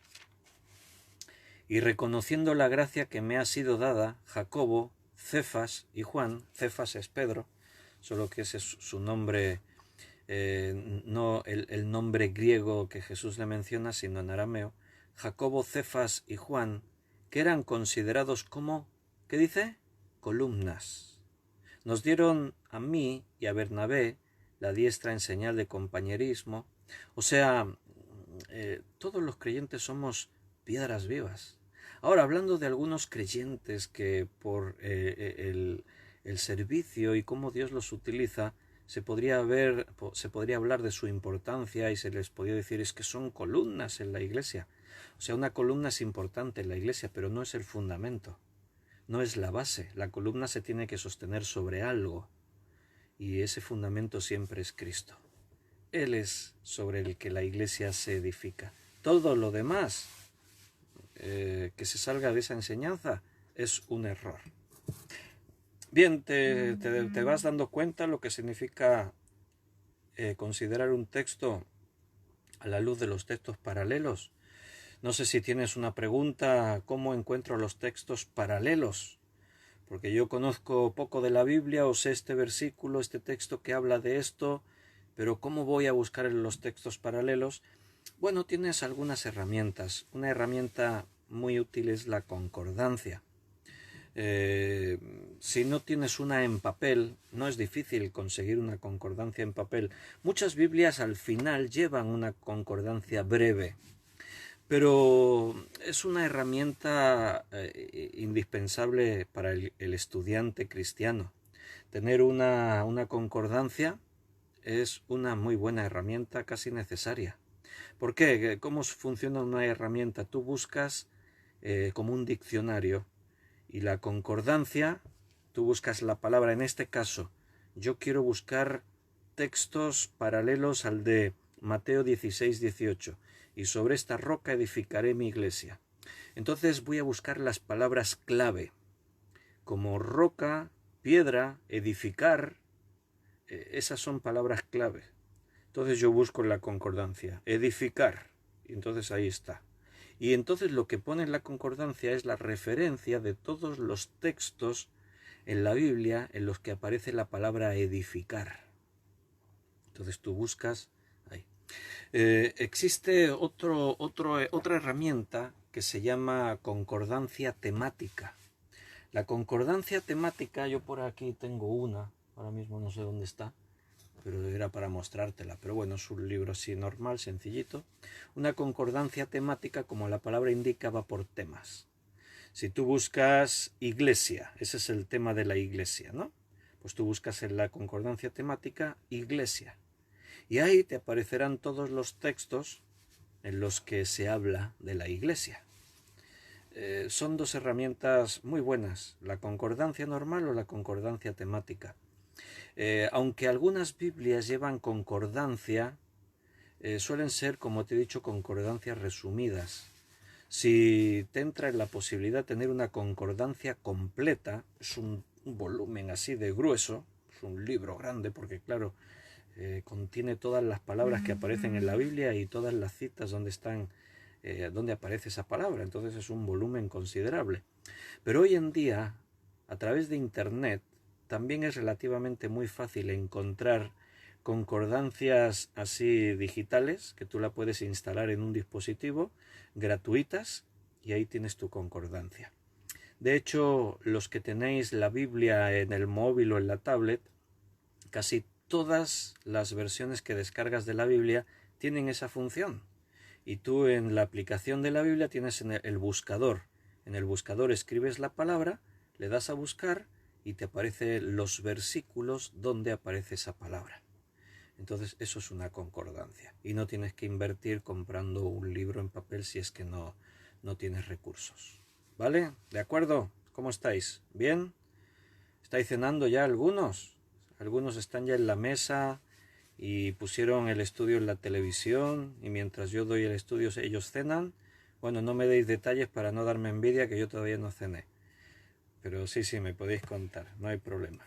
S1: y reconociendo la gracia que me ha sido dada, Jacobo, Cefas y Juan, Cefas es Pedro, solo que ese es su nombre, no el nombre griego que Jesús le menciona, sino en arameo, Jacobo, Cefas y Juan, que eran considerados como, ¿qué dice? Columnas. Nos dieron a mí y a Bernabé la diestra en señal de compañerismo. O sea, todos los creyentes somos piedras vivas. Ahora, hablando de algunos creyentes que por el servicio y cómo Dios los utiliza, se podría hablar de su importancia y se les podría decir es que son columnas en la iglesia. O sea, una columna es importante en la iglesia, pero no es el fundamento, no es la base. La columna se tiene que sostener sobre algo y ese fundamento siempre es Cristo. Él es sobre el que la iglesia se edifica. Todo lo demás que se salga de esa enseñanza es un error. Bien, te vas dando cuenta lo que significa considerar un texto a la luz de los textos paralelos. No sé si tienes una pregunta, ¿cómo encuentro los textos paralelos? Porque yo conozco poco de la Biblia, o sé este versículo, este texto que habla de esto, pero ¿cómo voy a buscar en los textos paralelos? Bueno, tienes algunas herramientas. Una herramienta muy útil es la concordancia. Si no tienes una en papel, no es difícil conseguir una concordancia en papel. Muchas Biblias al final llevan una concordancia breve, pero es una herramienta indispensable para el estudiante cristiano. Tener una concordancia es una muy buena herramienta, casi necesaria. ¿Por qué? ¿Cómo funciona una herramienta? Tú buscas como un diccionario y la concordancia, tú buscas la palabra, en este caso, yo quiero buscar textos paralelos al de Mateo 16:18, y sobre esta roca edificaré mi iglesia. Entonces voy a buscar las palabras clave, como roca, piedra, edificar, esas son palabras clave. Entonces yo busco la concordancia, edificar, y entonces ahí está. Y entonces lo que pone en la concordancia es la referencia de todos los textos en la Biblia en los que aparece la palabra edificar. Entonces tú buscas ahí. Existe otra herramienta que se llama concordancia temática. La concordancia temática, yo por aquí tengo una, ahora mismo no sé dónde está, pero era para mostrártela, pero bueno, es un libro así normal, sencillito. Una concordancia temática, como la palabra indica, va por temas. Si tú buscas iglesia, ese es el tema de la iglesia, ¿no? Pues tú buscas en la concordancia temática iglesia. Y ahí te aparecerán todos los textos en los que se habla de la iglesia. Son dos herramientas muy buenas, la concordancia normal o la concordancia temática. Aunque algunas Biblias llevan concordancia, suelen ser, como te he dicho, concordancias resumidas. Si te entra en la posibilidad de tener una concordancia completa, es un volumen así de grueso, es un libro grande, porque claro, contiene todas las palabras que aparecen en la Biblia y todas las citas donde aparece esa palabra, entonces es un volumen considerable. Pero hoy en día, a través de Internet, también es relativamente muy fácil encontrar concordancias así digitales, que tú la puedes instalar en un dispositivo, gratuitas, y ahí tienes tu concordancia. De hecho, los que tenéis la Biblia en el móvil o en la tablet, casi todas las versiones que descargas de la Biblia tienen esa función. Y tú en la aplicación de la Biblia tienes en el buscador. En el buscador escribes la palabra, le das a buscar y te aparecen los versículos donde aparece esa palabra. Entonces eso es una concordancia. Y no tienes que invertir comprando un libro en papel si es que no tienes recursos. ¿Vale? ¿De acuerdo? ¿Cómo estáis? ¿Bien? ¿Estáis cenando ya algunos? Algunos están ya en la mesa y pusieron el estudio en la televisión y mientras yo doy el estudio ellos cenan. Bueno, no me deis detalles para no darme envidia que yo todavía no cené. Pero sí, me podéis contar, no hay problema.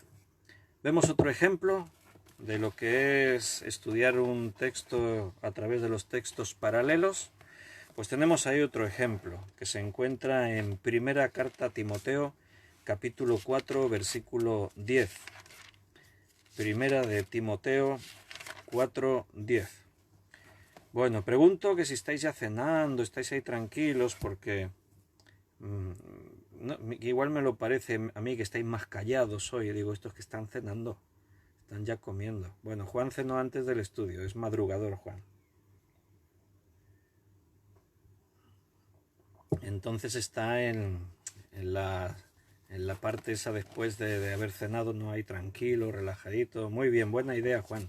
S1: Vemos otro ejemplo de lo que es estudiar un texto a través de los textos paralelos. Pues tenemos ahí otro ejemplo que se encuentra en Primera Carta a Timoteo, capítulo 4, versículo 10. Primera de Timoteo 4:10. Bueno, pregunto que si estáis ya cenando, estáis ahí tranquilos, porque igual me lo parece a mí que estáis más callados hoy. Digo, estos que están cenando, están ya comiendo. Bueno, Juan cenó antes del estudio, es madrugador Juan. Entonces está en la parte esa después de haber cenado, no hay tranquilo, relajadito. Muy bien, buena idea Juan.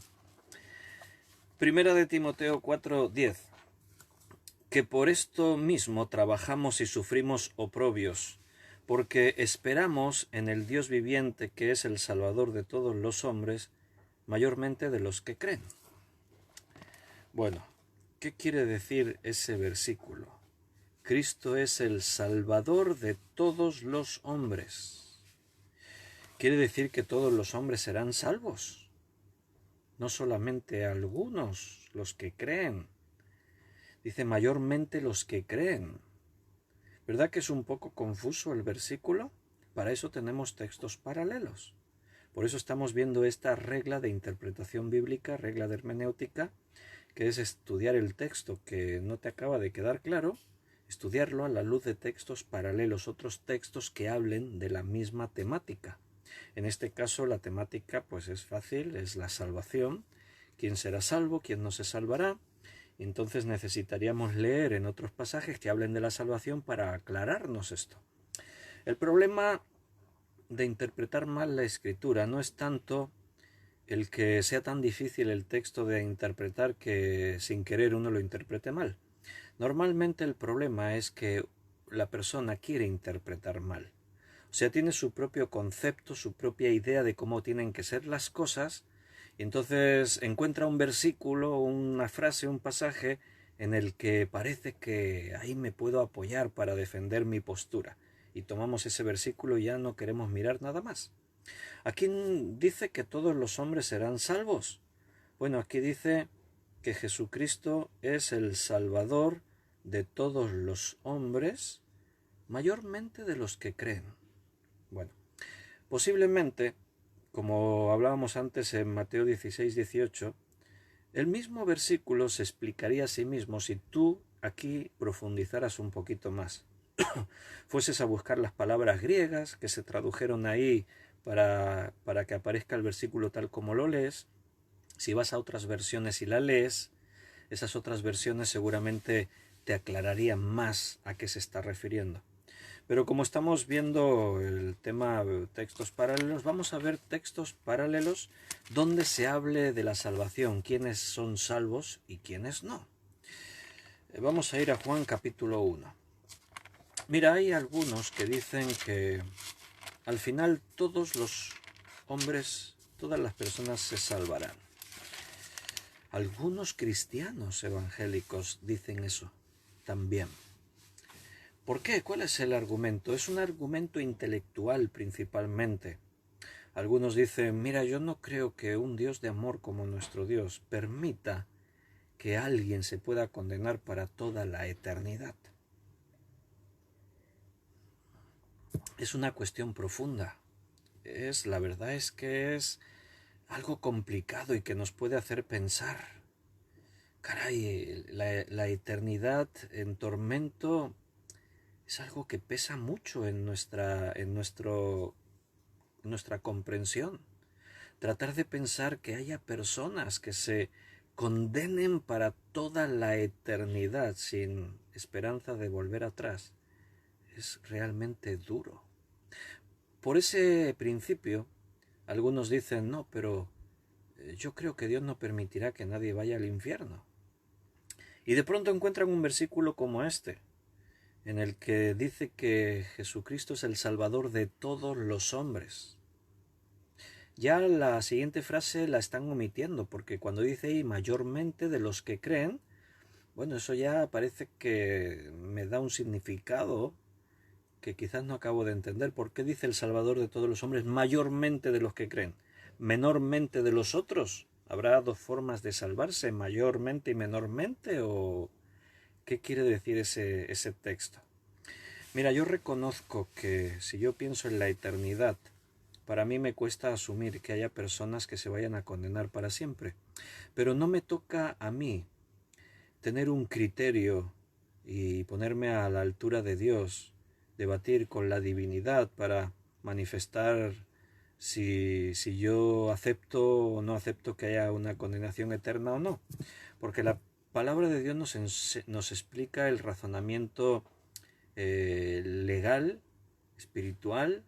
S1: Primera de Timoteo 4:10. Que por esto mismo trabajamos y sufrimos oprobios, porque esperamos en el Dios viviente, que es el Salvador de todos los hombres, mayormente de los que creen. Bueno, ¿qué quiere decir ese versículo? Cristo es el Salvador de todos los hombres. Quiere decir que todos los hombres serán salvos, no solamente algunos, los que creen. Dice mayormente los que creen. ¿Verdad que es un poco confuso el versículo? Para eso tenemos textos paralelos. Por eso estamos viendo esta regla de interpretación bíblica, regla de hermenéutica, que es estudiar el texto que no te acaba de quedar claro, estudiarlo a la luz de textos paralelos, otros textos que hablen de la misma temática. En este caso la temática pues es fácil, es la salvación. ¿Quién será salvo? ¿Quién no se salvará? Entonces necesitaríamos leer en otros pasajes que hablen de la salvación para aclararnos esto. El problema de interpretar mal la escritura no es tanto el que sea tan difícil el texto de interpretar que sin querer uno lo interprete mal. Normalmente el problema es que la persona quiere interpretar mal. O sea, tiene su propio concepto, su propia idea de cómo tienen que ser las cosas, y entonces encuentra un versículo, una frase, un pasaje en el que parece que ahí me puedo apoyar para defender mi postura. Y tomamos ese versículo y ya no queremos mirar nada más. Aquí dice que todos los hombres serán salvos. Bueno, aquí dice que Jesucristo es el Salvador de todos los hombres, mayormente de los que creen. Bueno, posiblemente, como hablábamos antes en Mateo 16:18, el mismo versículo se explicaría a sí mismo si tú aquí profundizaras un poquito más. Fueses a buscar las palabras griegas que se tradujeron ahí para que aparezca el versículo tal como lo lees. Si vas a otras versiones y la lees, esas otras versiones seguramente te aclararían más a qué se está refiriendo. Pero como estamos viendo el tema textos paralelos, vamos a ver textos paralelos donde se hable de la salvación, quiénes son salvos y quiénes no. Vamos a ir a Juan capítulo 1. Mira, hay algunos que dicen que al final todos los hombres, todas las personas se salvarán. Algunos cristianos evangélicos dicen eso también. ¿Por qué? ¿Cuál es el argumento? Es un argumento intelectual principalmente. Algunos dicen, mira, yo no creo que un Dios de amor como nuestro Dios permita que alguien se pueda condenar para toda la eternidad. Es una cuestión profunda. La verdad es que es algo complicado y que nos puede hacer pensar. Caray, la eternidad en tormento es algo que pesa mucho en nuestra comprensión. Tratar de pensar que haya personas que se condenen para toda la eternidad sin esperanza de volver atrás es realmente duro. Por ese principio, algunos dicen, no, pero yo creo que Dios no permitirá que nadie vaya al infierno. Y de pronto encuentran un versículo como este, en el que dice que Jesucristo es el Salvador de todos los hombres. Ya la siguiente frase la están omitiendo, porque cuando dice y mayormente de los que creen, bueno, eso ya parece que me da un significado que quizás no acabo de entender. ¿Por qué dice el Salvador de todos los hombres mayormente de los que creen? ¿Menormente de los otros? ¿Habrá dos formas de salvarse, mayormente y menormente? ¿O qué quiere decir ese texto? Mira, yo reconozco que si yo pienso en la eternidad, para mí me cuesta asumir que haya personas que se vayan a condenar para siempre. Pero no me toca a mí tener un criterio y ponerme a la altura de Dios, debatir con la divinidad para manifestar si yo acepto o no acepto que haya una condenación eterna o no. Porque la palabra de Dios nos explica el razonamiento legal, espiritual,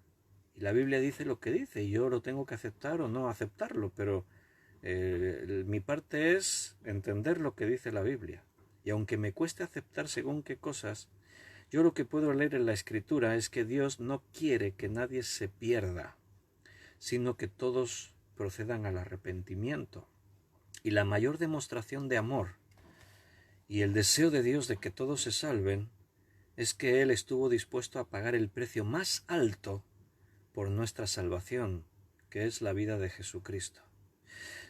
S1: y la Biblia dice lo que dice, y yo lo tengo que aceptar o no aceptarlo, pero mi parte es entender lo que dice la Biblia. Y aunque me cueste aceptar según qué cosas, yo lo que puedo leer en la Escritura es que Dios no quiere que nadie se pierda, sino que todos procedan al arrepentimiento. Y la mayor demostración de amor y el deseo de Dios de que todos se salven es que Él estuvo dispuesto a pagar el precio más alto por nuestra salvación, que es la vida de Jesucristo.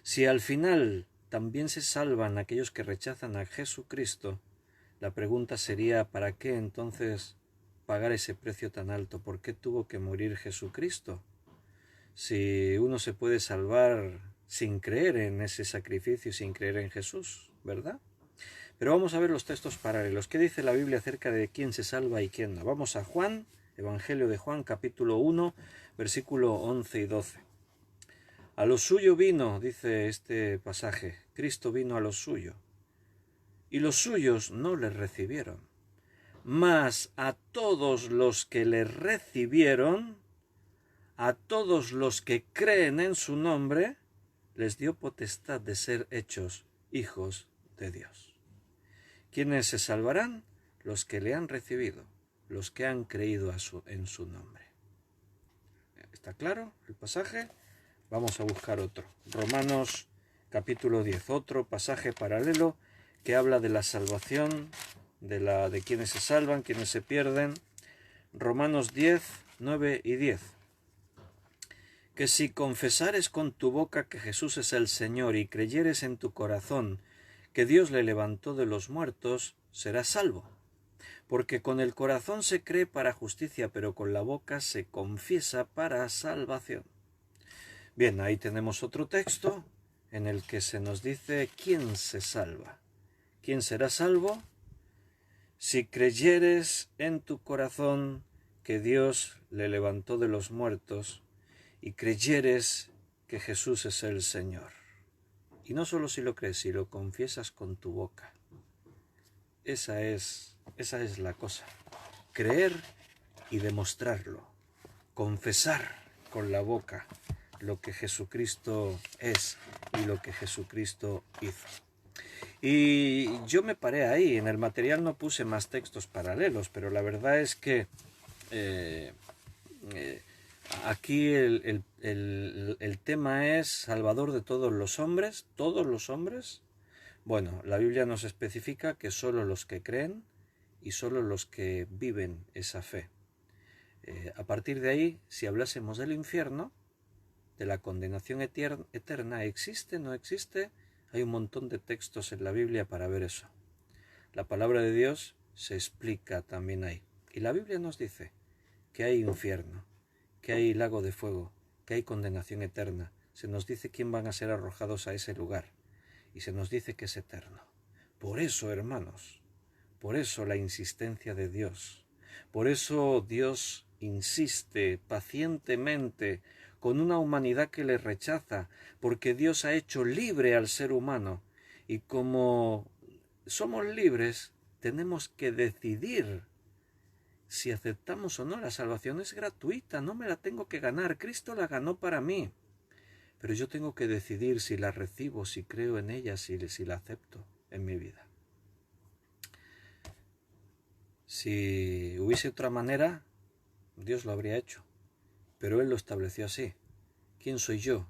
S1: Si al final también se salvan aquellos que rechazan a Jesucristo, la pregunta sería, ¿para qué entonces pagar ese precio tan alto? ¿Por qué tuvo que morir Jesucristo? Si uno se puede salvar sin creer en ese sacrificio, sin creer en Jesús, ¿verdad? Pero vamos a ver los textos paralelos. ¿Qué dice la Biblia acerca de quién se salva y quién no? Vamos a Juan, Evangelio de Juan, capítulo 1, versículo 11 y 12. A lo suyo vino, dice este pasaje, Cristo vino a lo suyo, y los suyos no le recibieron. Mas a todos los que le recibieron, a todos los que creen en su nombre, les dio potestad de ser hechos hijos de Dios. ¿Quiénes se salvarán? Los que le han recibido, los que han creído en su nombre. ¿Está claro el pasaje? Vamos a buscar otro. Romanos capítulo 10, otro pasaje paralelo que habla de la salvación, de quienes se salvan, quienes se pierden. Romanos 10, 9 y 10. Que si confesares con tu boca que Jesús es el Señor y creyeres en tu corazón que Dios le levantó de los muertos, serás salvo. Porque con el corazón se cree para justicia, pero con la boca se confiesa para salvación. Bien, ahí tenemos otro texto en el que se nos dice quién se salva. ¿Quién será salvo? Si creyeres en tu corazón que Dios le levantó de los muertos y creyeres que Jesús es el Señor. Y no solo si lo crees, si lo confiesas con tu boca. Esa es la cosa. Creer y demostrarlo. Confesar con la boca lo que Jesucristo es y lo que Jesucristo hizo. Y yo me paré ahí. En el material no puse más textos paralelos, pero la verdad es que aquí el tema es Salvador de todos los hombres. ¿Todos los hombres? Bueno, la Biblia nos especifica que solo los que creen y solo los que viven esa fe. A partir de ahí, si hablásemos del infierno, de la condenación eterna, ¿existe? ¿No existe? Hay un montón de textos en la Biblia para ver eso. La palabra de Dios se explica también ahí. Y la Biblia nos dice que hay infierno, que hay lago de fuego, que hay condenación eterna. Se nos dice quién van a ser arrojados a ese lugar. Y se nos dice que es eterno. Por eso, hermanos, por eso la insistencia de Dios. Por eso Dios insiste pacientemente con una humanidad que le rechaza, porque Dios ha hecho libre al ser humano. Y como somos libres, tenemos que decidir si aceptamos o no. La salvación es gratuita, no me la tengo que ganar. Cristo la ganó para mí. Pero yo tengo que decidir si la recibo, si creo en ella, si la acepto en mi vida. Si hubiese otra manera, Dios lo habría hecho. Pero Él lo estableció así. ¿quién soy yo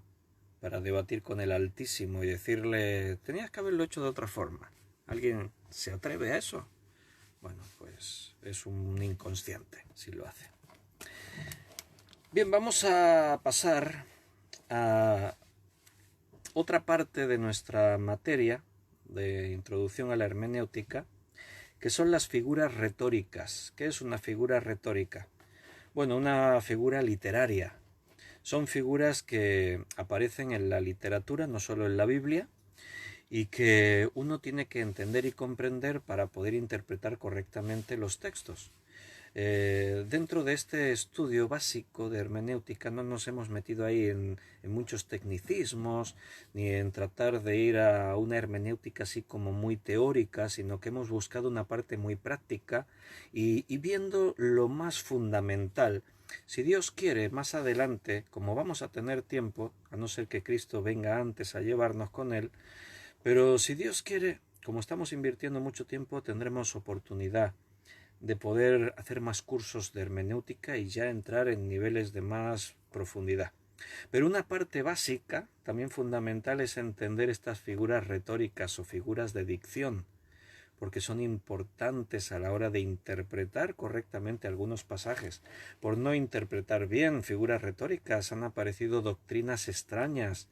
S1: para debatir con el Altísimo y decirle, tenías que haberlo hecho de otra forma? ¿Alguien se atreve a eso? Bueno, pues es un inconsciente si lo hace. Bien, vamos a pasar a otra parte de nuestra materia de introducción a la hermenéutica, que son las figuras retóricas. ¿Qué es una figura retórica? Bueno, una figura literaria. Son figuras que aparecen en la literatura, no solo en la Biblia, y que uno tiene que entender y comprender para poder interpretar correctamente los textos. Dentro de este estudio básico de hermenéutica no nos hemos metido ahí en muchos tecnicismos, ni en tratar de ir a una hermenéutica así como muy teórica, sino que hemos buscado una parte muy práctica y viendo lo más fundamental. Si Dios quiere, más adelante, como vamos a tener tiempo, a no ser que Cristo venga antes a llevarnos con él, pero si Dios quiere, como estamos invirtiendo mucho tiempo, tendremos oportunidad de poder hacer más cursos de hermenéutica y ya entrar en niveles de más profundidad. Pero una parte básica, también fundamental, es entender estas figuras retóricas o figuras de dicción, porque son importantes a la hora de interpretar correctamente algunos pasajes. Por no interpretar bien figuras retóricas han aparecido doctrinas extrañas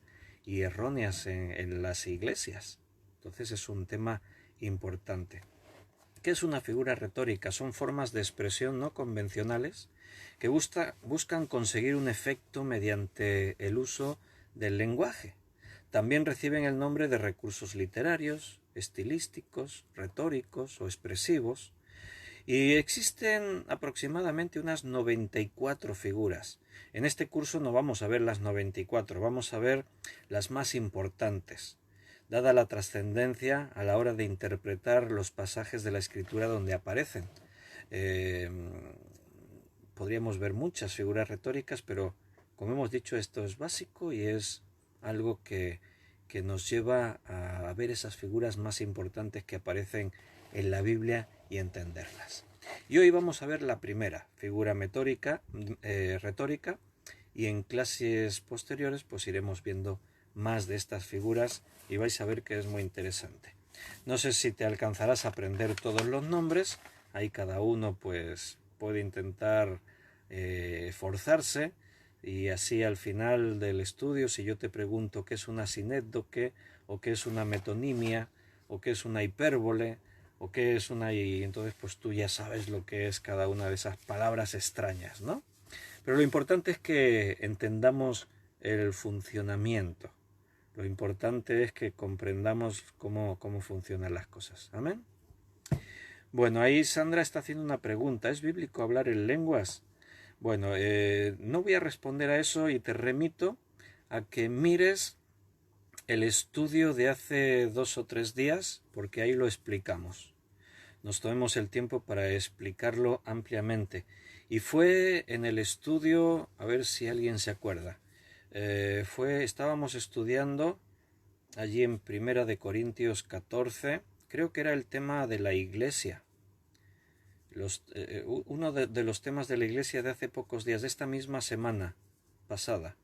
S1: y erróneas en las iglesias. Entonces es un tema importante. ¿Qué es una figura retórica? Son formas de expresión no convencionales que buscan conseguir un efecto mediante el uso del lenguaje. También reciben el nombre de recursos literarios, estilísticos, retóricos o expresivos, y existen aproximadamente unas 94 figuras. En este curso no vamos a ver las 94, vamos a ver las más importantes, dada la trascendencia a la hora de interpretar los pasajes de la Escritura donde aparecen. Podríamos ver muchas figuras retóricas, pero como hemos dicho, esto es básico y es algo que nos lleva a ver esas figuras más importantes que aparecen en la Biblia y entenderlas. Y hoy vamos a ver la primera figura retórica, y en clases posteriores pues iremos viendo más de estas figuras y vais a ver que es muy interesante. No sé si te alcanzarás a aprender todos los nombres, ahí cada uno pues puede intentar esforzarse, y así al final del estudio, si yo te pregunto qué es una sinécdoque, o qué es una metonimia, o qué es una hipérbole, o qué es una... y entonces pues tú ya sabes lo que es cada una de esas palabras extrañas, ¿no? Pero lo importante es que entendamos el funcionamiento. Lo importante es que comprendamos cómo funcionan las cosas. ¿Amén? Bueno, ahí Sandra está haciendo una pregunta. ¿Es bíblico hablar en lenguas? Bueno, no voy a responder a eso y te remito a que mires el estudio de hace 2 o 3 días, porque ahí lo explicamos. Nos tomemos el tiempo para explicarlo ampliamente. Y fue en el estudio, a ver si alguien se acuerda, estábamos estudiando allí en Primera de Corintios 14, creo que era el tema de la iglesia. Uno de los temas de la iglesia de hace pocos días, de esta misma semana pasada.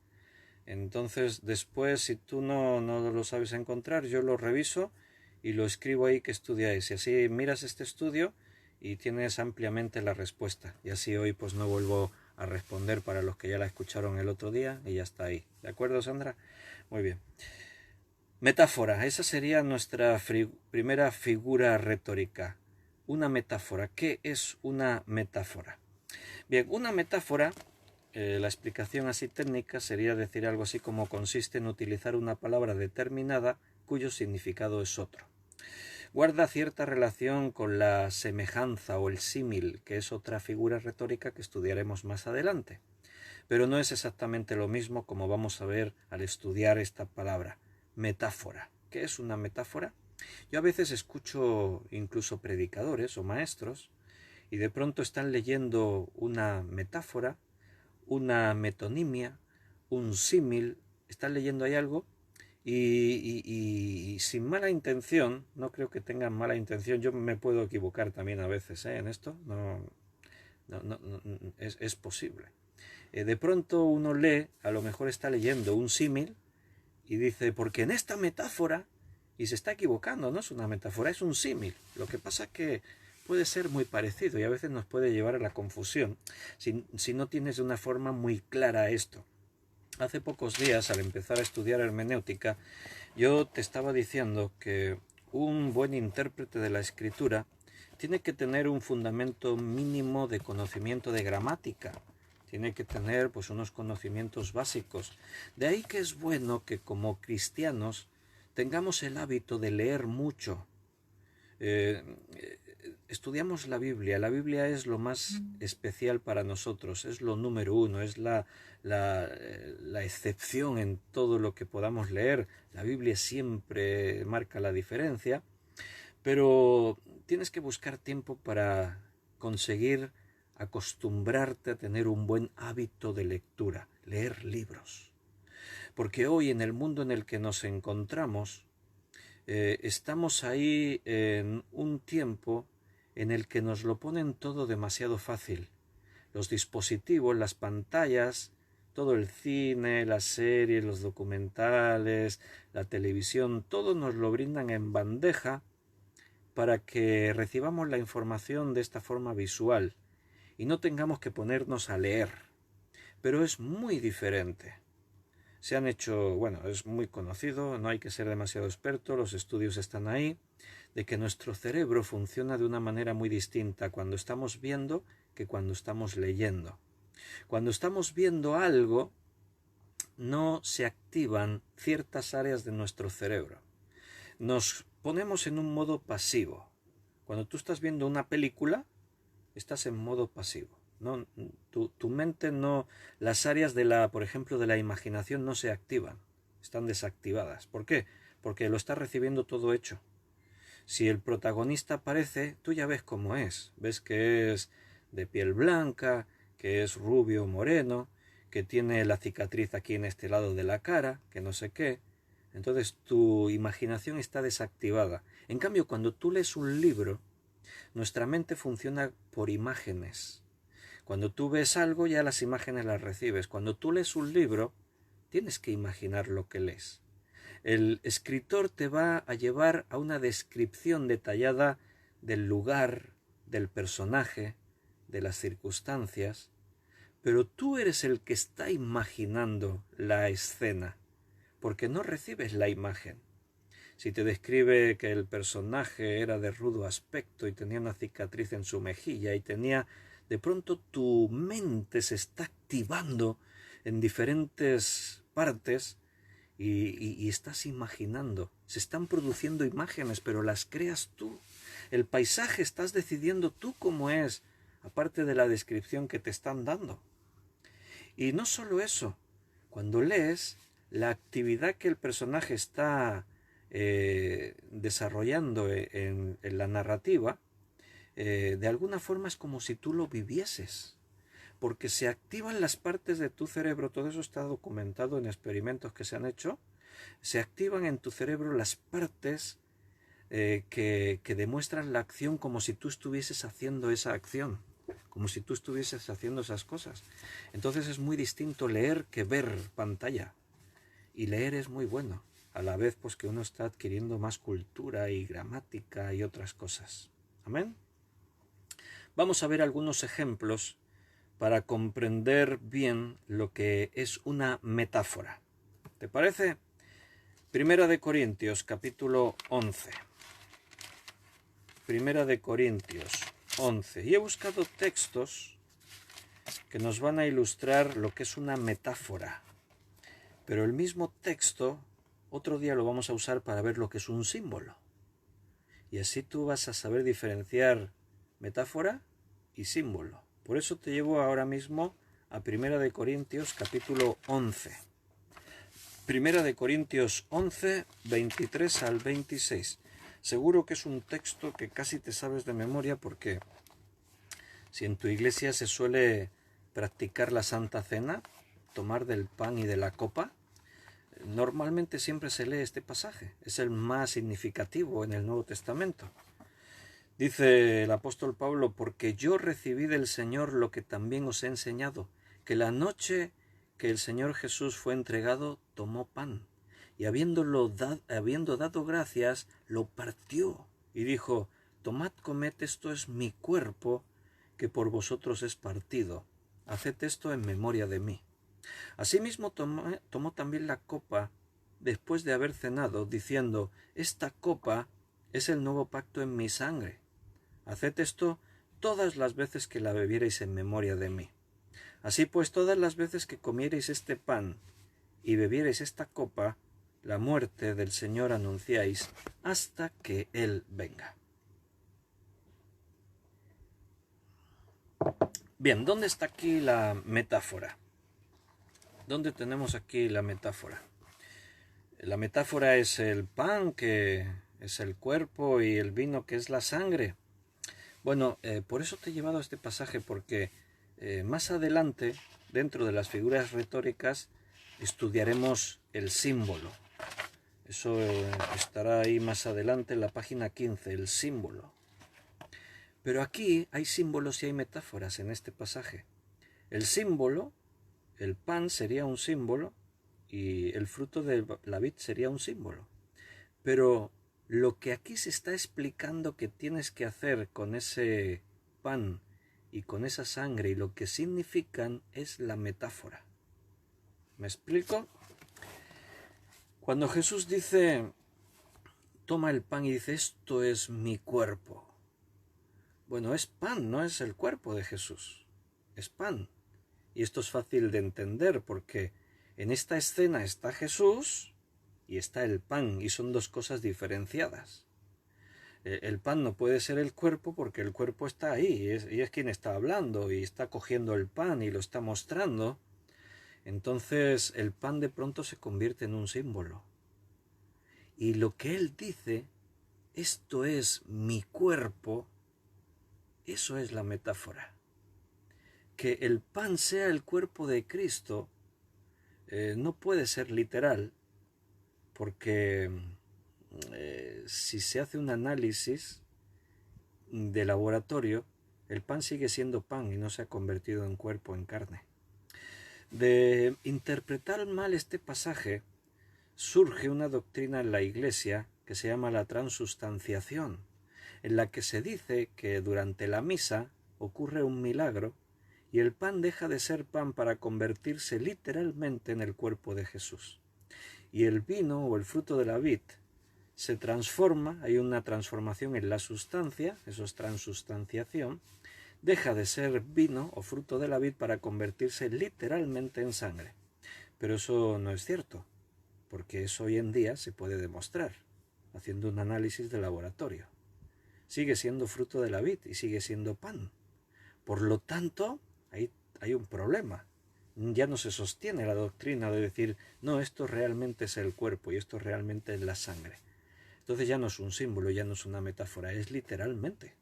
S1: Entonces después, si tú no lo sabes encontrar, yo lo reviso y lo escribo ahí que estudiáis. Y así miras este estudio y tienes ampliamente la respuesta. Y así hoy pues no vuelvo a responder para los que ya la escucharon el otro día y ya está ahí. ¿De acuerdo, Sandra? Muy bien. Metáfora. Esa sería nuestra primera figura retórica. Una metáfora. ¿Qué es una metáfora? Bien, una metáfora, la explicación así técnica sería decir algo así como consiste en utilizar una palabra determinada cuyo significado es otro. Guarda cierta relación con la semejanza o el símil, que es otra figura retórica que estudiaremos más adelante. Pero no es exactamente lo mismo, como vamos a ver al estudiar esta palabra, metáfora. ¿Qué es una metáfora? Yo a veces escucho incluso predicadores o maestros y de pronto están leyendo una metáfora, una metonimia, un símil, están leyendo ahí algo y sin mala intención, no creo que tengan mala intención, yo me puedo equivocar también a veces en esto, es posible. De pronto uno lee, a lo mejor está leyendo un símil y dice, porque en esta metáfora, y se está equivocando, no es una metáfora, es un símil. Lo que pasa es que puede ser muy parecido y a veces nos puede llevar a la confusión si no tienes de una forma muy clara esto. Hace pocos días, al empezar a estudiar hermenéutica, yo te estaba diciendo que un buen intérprete de la escritura tiene que tener un fundamento mínimo de conocimiento de gramática. Tiene que tener pues unos conocimientos básicos. De ahí que es bueno que como cristianos tengamos el hábito de leer mucho. Estudiamos la Biblia. La Biblia es lo más especial para nosotros, es lo número uno, es la excepción en todo lo que podamos leer. La Biblia siempre marca la diferencia, pero tienes que buscar tiempo para conseguir acostumbrarte a tener un buen hábito de lectura, leer libros. Porque hoy en el mundo en el que nos encontramos, estamos ahí en un tiempo en el que nos lo ponen todo demasiado fácil. Los dispositivos, las pantallas, todo el cine, las series, los documentales, la televisión, todo nos lo brindan en bandeja para que recibamos la información de esta forma visual y no tengamos que ponernos a leer. Pero es muy diferente. Se han hecho, bueno, es muy conocido, no hay que ser demasiado experto, los estudios están ahí, de que nuestro cerebro funciona de una manera muy distinta cuando estamos viendo que cuando estamos leyendo. Cuando estamos viendo algo, no se activan ciertas áreas de nuestro cerebro. Nos ponemos en un modo pasivo. Cuando tú estás viendo una película, estás en modo pasivo. No, tu mente no, las áreas por ejemplo, de la imaginación no se activan, están desactivadas. ¿Por qué? Porque lo estás recibiendo todo hecho. Si el protagonista aparece, tú ya ves cómo es. Ves que es de piel blanca, que es rubio, moreno, que tiene la cicatriz aquí en este lado de la cara, que no sé qué. Entonces tu imaginación está desactivada. En cambio, cuando tú lees un libro, nuestra mente funciona por imágenes. Cuando tú ves algo, ya las imágenes las recibes. Cuando tú lees un libro, tienes que imaginar lo que lees. El escritor te va a llevar a una descripción detallada del lugar, del personaje, de las circunstancias, pero tú eres el que está imaginando la escena, porque no recibes la imagen. Si te describe que el personaje era de rudo aspecto y tenía una cicatriz en su mejilla y tenía... De pronto tu mente se está activando en diferentes partes y estás imaginando. Se están produciendo imágenes, pero las creas tú. El paisaje estás decidiendo tú cómo es, aparte de la descripción que te están dando. Y no solo eso, cuando lees, la actividad que el personaje está desarrollando en la narrativa, de alguna forma es como si tú lo vivieses, porque se activan las partes de tu cerebro, todo eso está documentado en experimentos que se han hecho, se activan en tu cerebro las partes que demuestran la acción como si tú estuvieses haciendo esa acción, como si tú estuvieses haciendo esas cosas. Entonces es muy distinto leer que ver pantalla, y leer es muy bueno, a la vez pues que uno está adquiriendo más cultura y gramática y otras cosas. Amén. Vamos a ver algunos ejemplos para comprender bien lo que es una metáfora. ¿Te parece? Primera de Corintios, capítulo 11. Primera de Corintios 11. Y he buscado textos que nos van a ilustrar lo que es una metáfora. Pero el mismo texto, otro día lo vamos a usar para ver lo que es un símbolo. Y así tú vas a saber diferenciar metáfora y símbolo. Por eso te llevo ahora mismo a Primera de Corintios capítulo 11. Primera de Corintios 11, 23 al 26. Seguro que es un texto que casi te sabes de memoria porque si en tu iglesia se suele practicar la Santa Cena, tomar del pan y de la copa, normalmente siempre se lee este pasaje. Es el más significativo en el Nuevo Testamento. Dice el apóstol Pablo, porque yo recibí del Señor lo que también os he enseñado, que la noche que el Señor Jesús fue entregado, tomó pan, y habiendo dado gracias, lo partió, y dijo: tomad, comed, esto es mi cuerpo, que por vosotros es partido. Haced esto en memoria de mí. Asimismo tomó también la copa, después de haber cenado, diciendo: esta copa es el nuevo pacto en mi sangre. Haced esto todas las veces que la bebierais en memoria de mí. Así pues, todas las veces que comiereis este pan y bebiereis esta copa, la muerte del Señor anunciáis hasta que Él venga. Bien, ¿dónde está aquí la metáfora? ¿Dónde tenemos aquí la metáfora? La metáfora es el pan, que es el cuerpo, y el vino, que es la sangre. Bueno, por eso te he llevado a este pasaje, porque más adelante, dentro de las figuras retóricas, estudiaremos el símbolo. Eso estará ahí más adelante en la página 15, el símbolo. Pero aquí hay símbolos y hay metáforas en este pasaje. El símbolo, el pan, sería un símbolo, y el fruto de la vid sería un símbolo. Pero lo que aquí se está explicando que tienes que hacer con ese pan y con esa sangre, y lo que significan, es la metáfora. ¿Me explico? Cuando Jesús dice, toma el pan, y dice: esto es mi cuerpo. Bueno, es pan, no es el cuerpo de Jesús. Es pan. Y esto es fácil de entender, porque en esta escena está Jesús y está el pan, y son dos cosas diferenciadas. El pan no puede ser el cuerpo, porque el cuerpo está ahí, y es quien está hablando, y está cogiendo el pan y lo está mostrando. Entonces el pan de pronto se convierte en un símbolo. Y lo que él dice, esto es mi cuerpo, eso es la metáfora. Que el pan sea el cuerpo de Cristo no puede ser literal, porque si se hace un análisis de laboratorio, el pan sigue siendo pan y no se ha convertido en cuerpo, en carne. De interpretar mal este pasaje surge una doctrina en la Iglesia que se llama la transustanciación, en la que se dice que durante la misa ocurre un milagro y el pan deja de ser pan para convertirse literalmente en el cuerpo de Jesús. Y el vino o el fruto de la vid se transforma, hay una transformación en la sustancia, eso es transustanciación, deja de ser vino o fruto de la vid para convertirse literalmente en sangre. Pero eso no es cierto, porque eso hoy en día se puede demostrar, haciendo un análisis de laboratorio. Sigue siendo fruto de la vid y sigue siendo pan. Por lo tanto, hay un problema. Ya no se sostiene la doctrina de decir, no, esto realmente es el cuerpo y esto realmente es la sangre. Entonces ya no es un símbolo, ya no es una metáfora, es literalmente.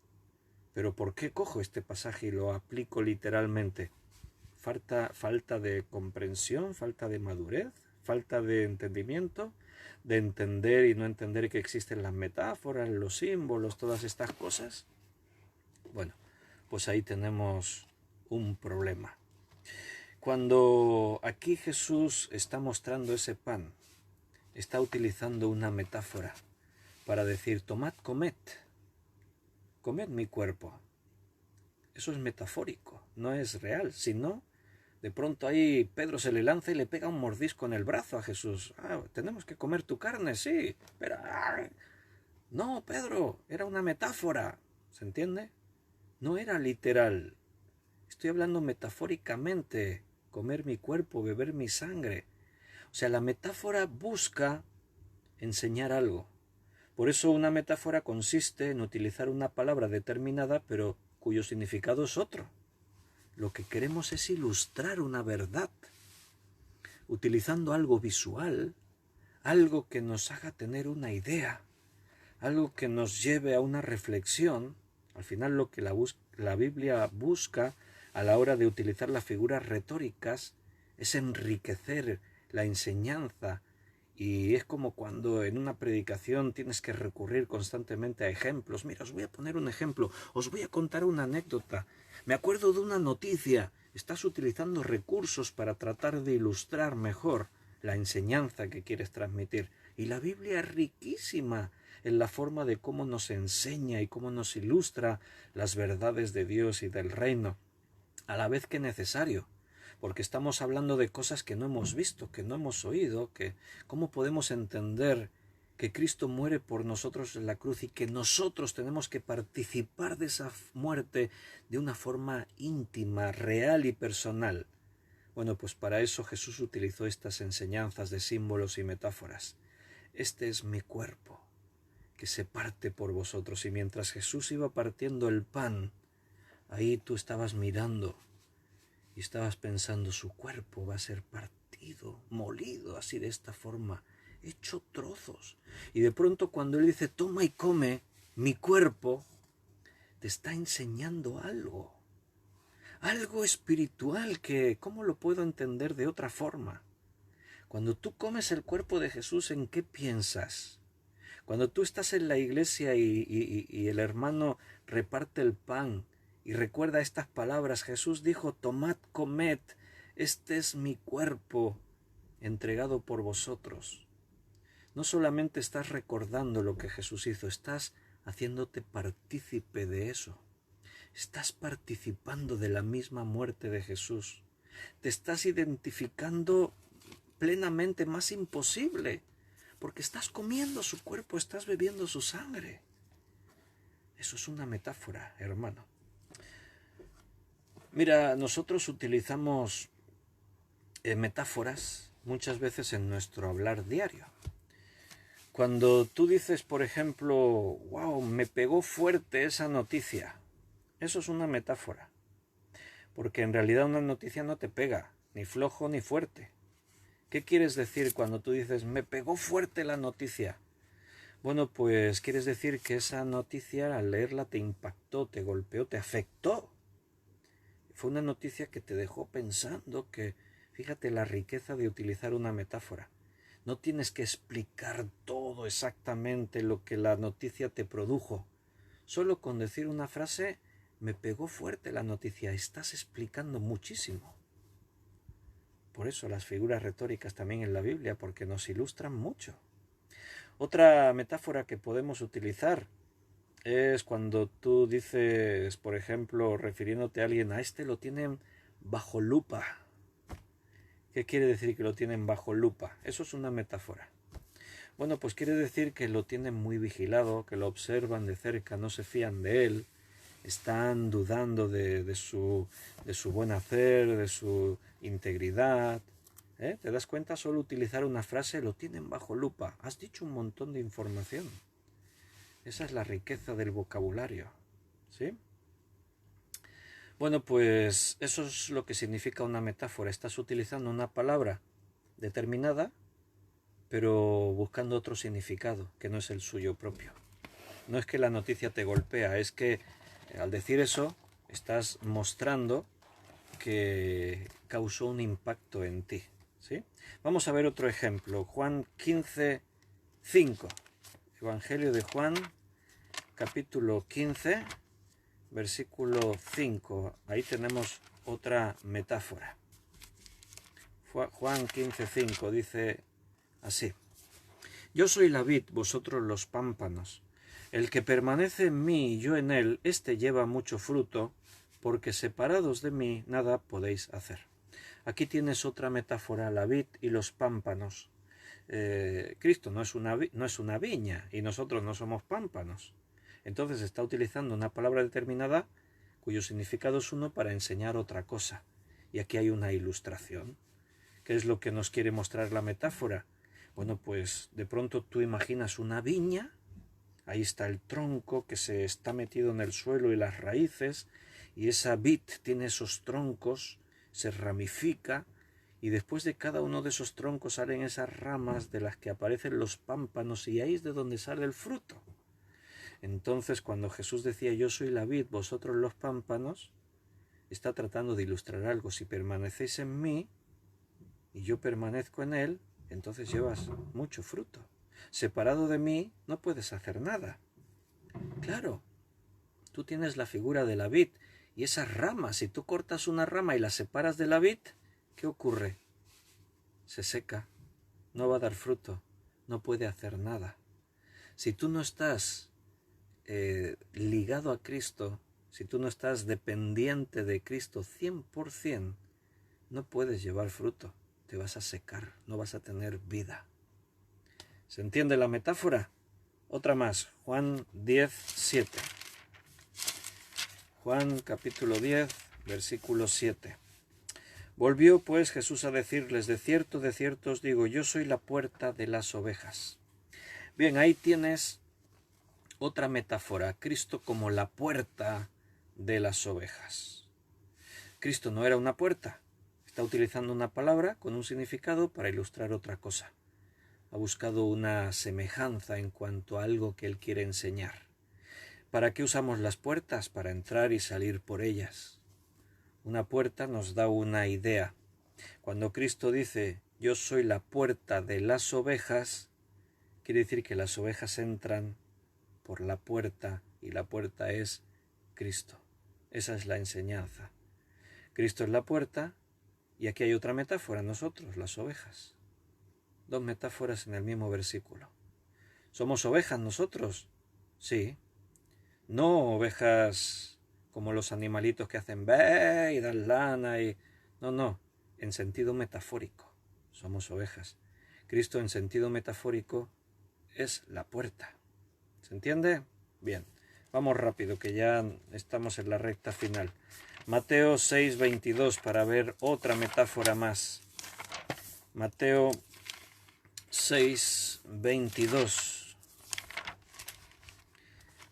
S1: Pero ¿por qué cojo este pasaje y lo aplico literalmente? Falta de comprensión, falta de madurez, falta de entendimiento, de entender y no entender que existen las metáforas, los símbolos, todas estas cosas. Bueno, pues ahí tenemos un problema. Cuando aquí Jesús está mostrando ese pan, está utilizando una metáfora para decir: tomad, comed mi cuerpo. Eso es metafórico, no es real. Si no, de pronto ahí Pedro se le lanza y le pega un mordisco en el brazo a Jesús. Tenemos que comer tu carne, sí, pero... No, Pedro, era una metáfora. ¿Se entiende? No era literal. Estoy hablando metafóricamente. Comer mi cuerpo, beber mi sangre. O sea, la metáfora busca enseñar algo. Por eso una metáfora consiste en utilizar una palabra determinada, pero cuyo significado es otro. Lo que queremos es ilustrar una verdad, utilizando algo visual, algo que nos haga tener una idea, algo que nos lleve a una reflexión. Al final lo que la Biblia busca a la hora de utilizar las figuras retóricas es enriquecer la enseñanza, y es como cuando en una predicación tienes que recurrir constantemente a ejemplos. Mira, os voy a poner un ejemplo, os voy a contar una anécdota. Me acuerdo de una noticia. Estás utilizando recursos para tratar de ilustrar mejor la enseñanza que quieres transmitir. Y la Biblia es riquísima en la forma de cómo nos enseña y cómo nos ilustra las verdades de Dios y del reino, a la vez que necesario, porque estamos hablando de cosas que no hemos visto, que no hemos oído, que cómo podemos entender que Cristo muere por nosotros en la cruz y que nosotros tenemos que participar de esa muerte de una forma íntima, real y personal. Bueno, pues para eso Jesús utilizó estas enseñanzas de símbolos y metáforas. Este es mi cuerpo, que se parte por vosotros. Y mientras Jesús iba partiendo el pan, ahí tú estabas mirando y estabas pensando, su cuerpo va a ser partido, molido así de esta forma, hecho trozos. Y de pronto cuando Él dice, toma y come mi cuerpo, te está enseñando algo espiritual que, ¿cómo lo puedo entender de otra forma? Cuando tú comes el cuerpo de Jesús, ¿en qué piensas? Cuando tú estás en la iglesia y el hermano reparte el pan y recuerda estas palabras, Jesús dijo, tomad, comed, este es mi cuerpo entregado por vosotros. No solamente estás recordando lo que Jesús hizo, estás haciéndote partícipe de eso. Estás participando de la misma muerte de Jesús. Te estás identificando plenamente, más imposible, porque estás comiendo su cuerpo, estás bebiendo su sangre. Eso es una metáfora, hermano. Mira, nosotros utilizamos metáforas muchas veces en nuestro hablar diario. Cuando tú dices, por ejemplo, wow, me pegó fuerte esa noticia, eso es una metáfora, porque en realidad una noticia no te pega, ni flojo ni fuerte. ¿Qué quieres decir cuando tú dices, me pegó fuerte la noticia? Bueno, pues quieres decir que esa noticia al leerla te impactó, te golpeó, te afectó. Fue una noticia que te dejó pensando, que fíjate la riqueza de utilizar una metáfora. No tienes que explicar todo exactamente lo que la noticia te produjo. Solo con decir una frase, me pegó fuerte la noticia, estás explicando muchísimo. Por eso las figuras retóricas también en la Biblia, porque nos ilustran mucho. Otra metáfora que podemos utilizar es cuando tú dices, por ejemplo, refiriéndote a alguien, a este lo tienen bajo lupa. ¿Qué quiere decir que lo tienen bajo lupa? Eso es una metáfora. Bueno, pues quiere decir que lo tienen muy vigilado, que lo observan de cerca, no se fían de él, están dudando de su buen hacer, de su integridad. ¿Te das cuenta? Solo utilizar una frase, lo tienen bajo lupa. Has dicho un montón de información. Esa es la riqueza del vocabulario, ¿sí? Bueno, pues eso es lo que significa una metáfora. Estás utilizando una palabra determinada, pero buscando otro significado, que no es el suyo propio. No es que la noticia te golpea, es que al decir eso estás mostrando que causó un impacto en ti, ¿sí? Vamos a ver otro ejemplo. Juan 15, 5. Evangelio de Juan, capítulo 15, versículo 5. Ahí tenemos otra metáfora. Juan 15, 5 dice así. Yo soy la vid, vosotros los pámpanos. El que permanece en mí y yo en él, éste lleva mucho fruto, porque separados de mí nada podéis hacer. Aquí tienes otra metáfora, la vid y los pámpanos. Cristo no es una viña y nosotros no somos pámpanos. Entonces está utilizando una palabra determinada cuyo significado es uno para enseñar otra cosa. Y aquí hay una ilustración. ¿Qué es lo que nos quiere mostrar la metáfora? Bueno, pues de pronto tú imaginas una viña, ahí está el tronco que se está metido en el suelo y las raíces, y esa vid tiene esos troncos, se ramifica, y después de cada uno de esos troncos salen esas ramas de las que aparecen los pámpanos, y ahí es de donde sale el fruto. Entonces, cuando Jesús decía, yo soy la vid, vosotros los pámpanos, está tratando de ilustrar algo. Si permanecéis en mí, y yo permanezco en él, entonces llevas mucho fruto. Separado de mí, no puedes hacer nada. Claro, tú tienes la figura de la vid Y esas ramas, si tú cortas una rama y la separas de la vid, ¿qué ocurre? Se seca, no va a dar fruto, no puede hacer nada. Si tú no estás ligado a Cristo, si tú no estás dependiente de Cristo 100%, no puedes llevar fruto, te vas a secar, no vas a tener vida. ¿Se entiende la metáfora? Otra más, Juan 10:7. Juan capítulo 10, versículo 7. Volvió pues Jesús a decirles, de cierto os digo, yo soy la puerta de las ovejas. Bien, ahí tienes otra metáfora, Cristo como la puerta de las ovejas. Cristo no era una puerta, está utilizando una palabra con un significado para ilustrar otra cosa. Ha buscado una semejanza en cuanto a algo que él quiere enseñar. ¿Para qué usamos las puertas? Para entrar y salir por ellas. Una puerta nos da una idea. Cuando Cristo dice, yo soy la puerta de las ovejas, quiere decir que las ovejas entran por la puerta y la puerta es Cristo. Esa es la enseñanza. Cristo es la puerta y aquí hay otra metáfora, nosotros, las ovejas. Dos metáforas en el mismo versículo. ¿Somos ovejas nosotros? Sí. No ovejas como los animalitos que hacen ve y dan lana y... No, en sentido metafórico. Somos ovejas. Cristo en sentido metafórico es la puerta. ¿Se entiende? Bien, vamos rápido que ya estamos en la recta final. Mateo 6:22 para ver otra metáfora más. Mateo 6:22.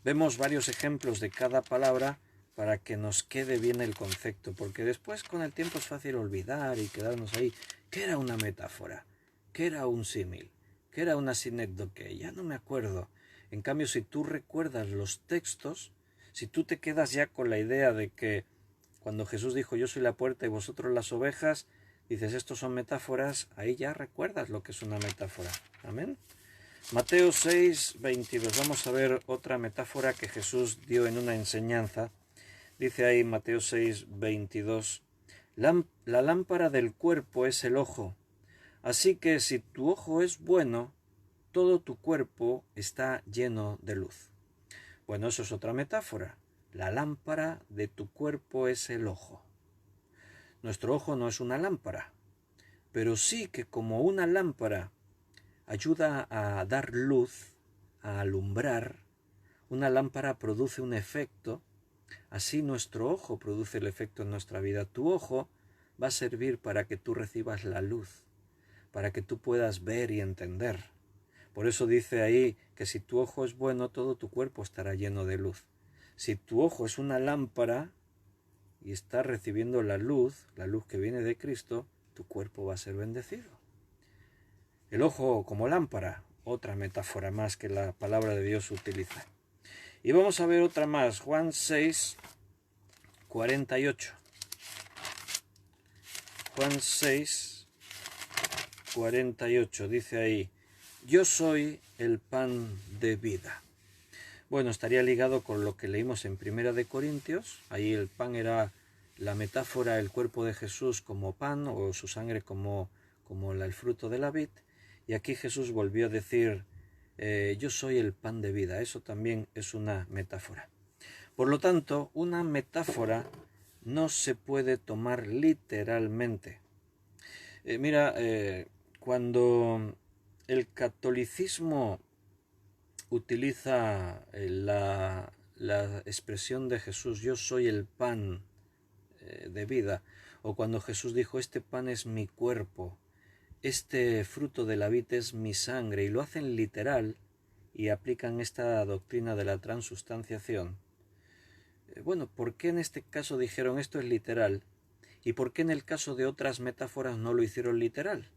S1: Vemos varios ejemplos de cada palabra para que nos quede bien el concepto, porque después con el tiempo es fácil olvidar y quedarnos ahí. ¿Qué era una metáfora? ¿Qué era un símil? ¿Qué era una sinécdoque? Ya no me acuerdo. En cambio, si tú recuerdas los textos, si tú te quedas ya con la idea de que cuando Jesús dijo yo soy la puerta y vosotros las ovejas, dices estos son metáforas, ahí ya recuerdas lo que es una metáfora. Amén. Mateo 6:22. Vamos a ver otra metáfora que Jesús dio en una enseñanza. Dice ahí Mateo 6:22. La lámpara del cuerpo es el ojo. Así que si tu ojo es bueno, todo tu cuerpo está lleno de luz. Bueno, eso es otra metáfora. La lámpara de tu cuerpo es el ojo. Nuestro ojo no es una lámpara, pero sí que como una lámpara ayuda a dar luz, a alumbrar, una lámpara produce un efecto, así nuestro ojo produce el efecto en nuestra vida. Tu ojo va a servir para que tú recibas la luz, para que tú puedas ver y entender. Por eso dice ahí que si tu ojo es bueno, todo tu cuerpo estará lleno de luz. Si tu ojo es una lámpara y está recibiendo la luz que viene de Cristo, tu cuerpo va a ser bendecido. El ojo como lámpara, otra metáfora más que la palabra de Dios utiliza. Y vamos a ver otra más, Juan 6:48. Juan 6:48 dice ahí, yo soy el pan de vida. Bueno, estaría ligado con lo que leímos en Primera de Corintios. Ahí el pan era la metáfora, el cuerpo de Jesús como pan o su sangre como el fruto de la vid. Y aquí Jesús volvió a decir, yo soy el pan de vida. Eso también es una metáfora. Por lo tanto, una metáfora no se puede tomar literalmente. Cuando el catolicismo utiliza la expresión de Jesús, yo soy el pan de vida, o cuando Jesús dijo, este pan es mi cuerpo, este fruto de la vid es mi sangre, y lo hacen literal y aplican esta doctrina de la transustanciación. Bueno, ¿por qué en este caso dijeron esto es literal? ¿Y por qué en el caso de otras metáforas no lo hicieron literal?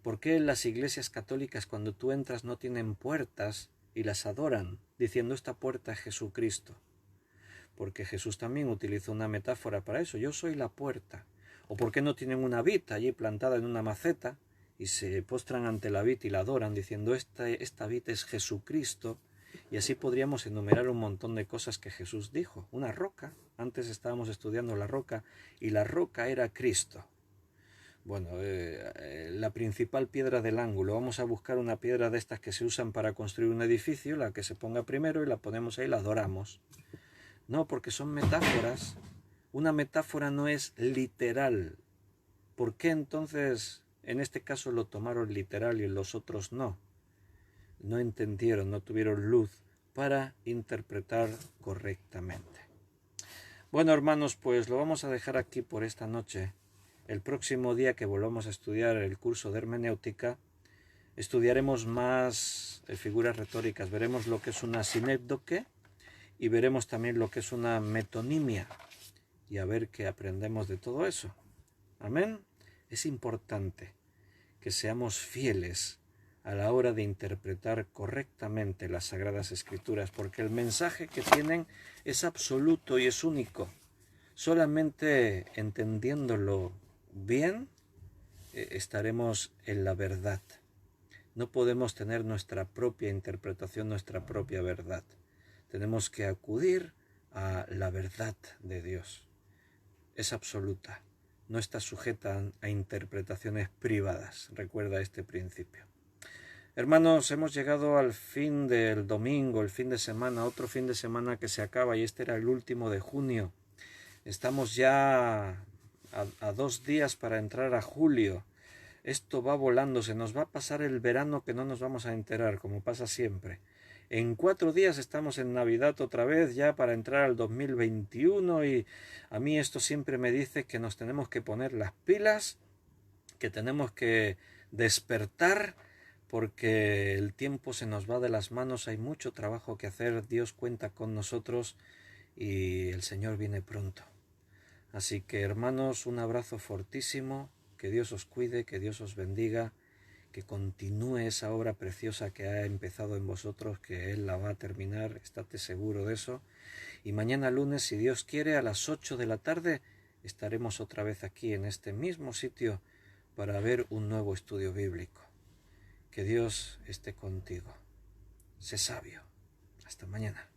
S1: ¿Por qué en las iglesias católicas cuando tú entras no tienen puertas y las adoran, diciendo esta puerta es Jesucristo? Porque Jesús también utilizó una metáfora para eso, yo soy la puerta. ¿O por qué no tienen una vid allí plantada en una maceta y se postran ante la vid y la adoran, diciendo esta vid es Jesucristo, Y así podríamos enumerar un montón de cosas que Jesús dijo. Una roca, antes estábamos estudiando la roca, y la roca era Cristo. Bueno, la principal piedra del ángulo. Vamos a buscar una piedra de estas que se usan para construir un edificio, la que se ponga primero y la ponemos ahí, la adoramos. No, porque son metáforas. Una metáfora no es literal. ¿Por qué entonces en este caso lo tomaron literal y en los otros no? No entendieron, no tuvieron luz para interpretar correctamente. Bueno, hermanos, pues lo vamos a dejar aquí por esta noche. El próximo día que volvamos a estudiar el curso de hermenéutica, estudiaremos más figuras retóricas. Veremos lo que es una sinécdoque y veremos también lo que es una metonimia. Y a ver qué aprendemos de todo eso. Amén. Es importante que seamos fieles a la hora de interpretar correctamente las Sagradas Escrituras, porque el mensaje que tienen es absoluto y es único. Solamente entendiéndolo bien, estaremos en la verdad. No podemos tener nuestra propia interpretación, nuestra propia verdad. Tenemos que acudir a la verdad de Dios. Es absoluta. No está sujeta a interpretaciones privadas. Recuerda este principio. Hermanos, hemos llegado al fin del domingo, el fin de semana, otro fin de semana que se acaba y este era el último de junio. Estamos ya a 2 días para entrar a julio. Esto va volando, se nos va a pasar el verano que no nos vamos a enterar, como pasa siempre. En 4 días estamos en Navidad otra vez ya para entrar al 2021 y a mí esto siempre me dice que nos tenemos que poner las pilas, que tenemos que despertar porque el tiempo se nos va de las manos, hay mucho trabajo que hacer, Dios cuenta con nosotros y el Señor viene pronto. Así que hermanos, un abrazo fortísimo, que Dios os cuide, que Dios os bendiga, que continúe esa obra preciosa que ha empezado en vosotros, que Él la va a terminar, estate seguro de eso. Y mañana lunes, si Dios quiere, a las 8 de la tarde, estaremos otra vez aquí en este mismo sitio para ver un nuevo estudio bíblico. Que Dios esté contigo. Sé sabio. Hasta mañana.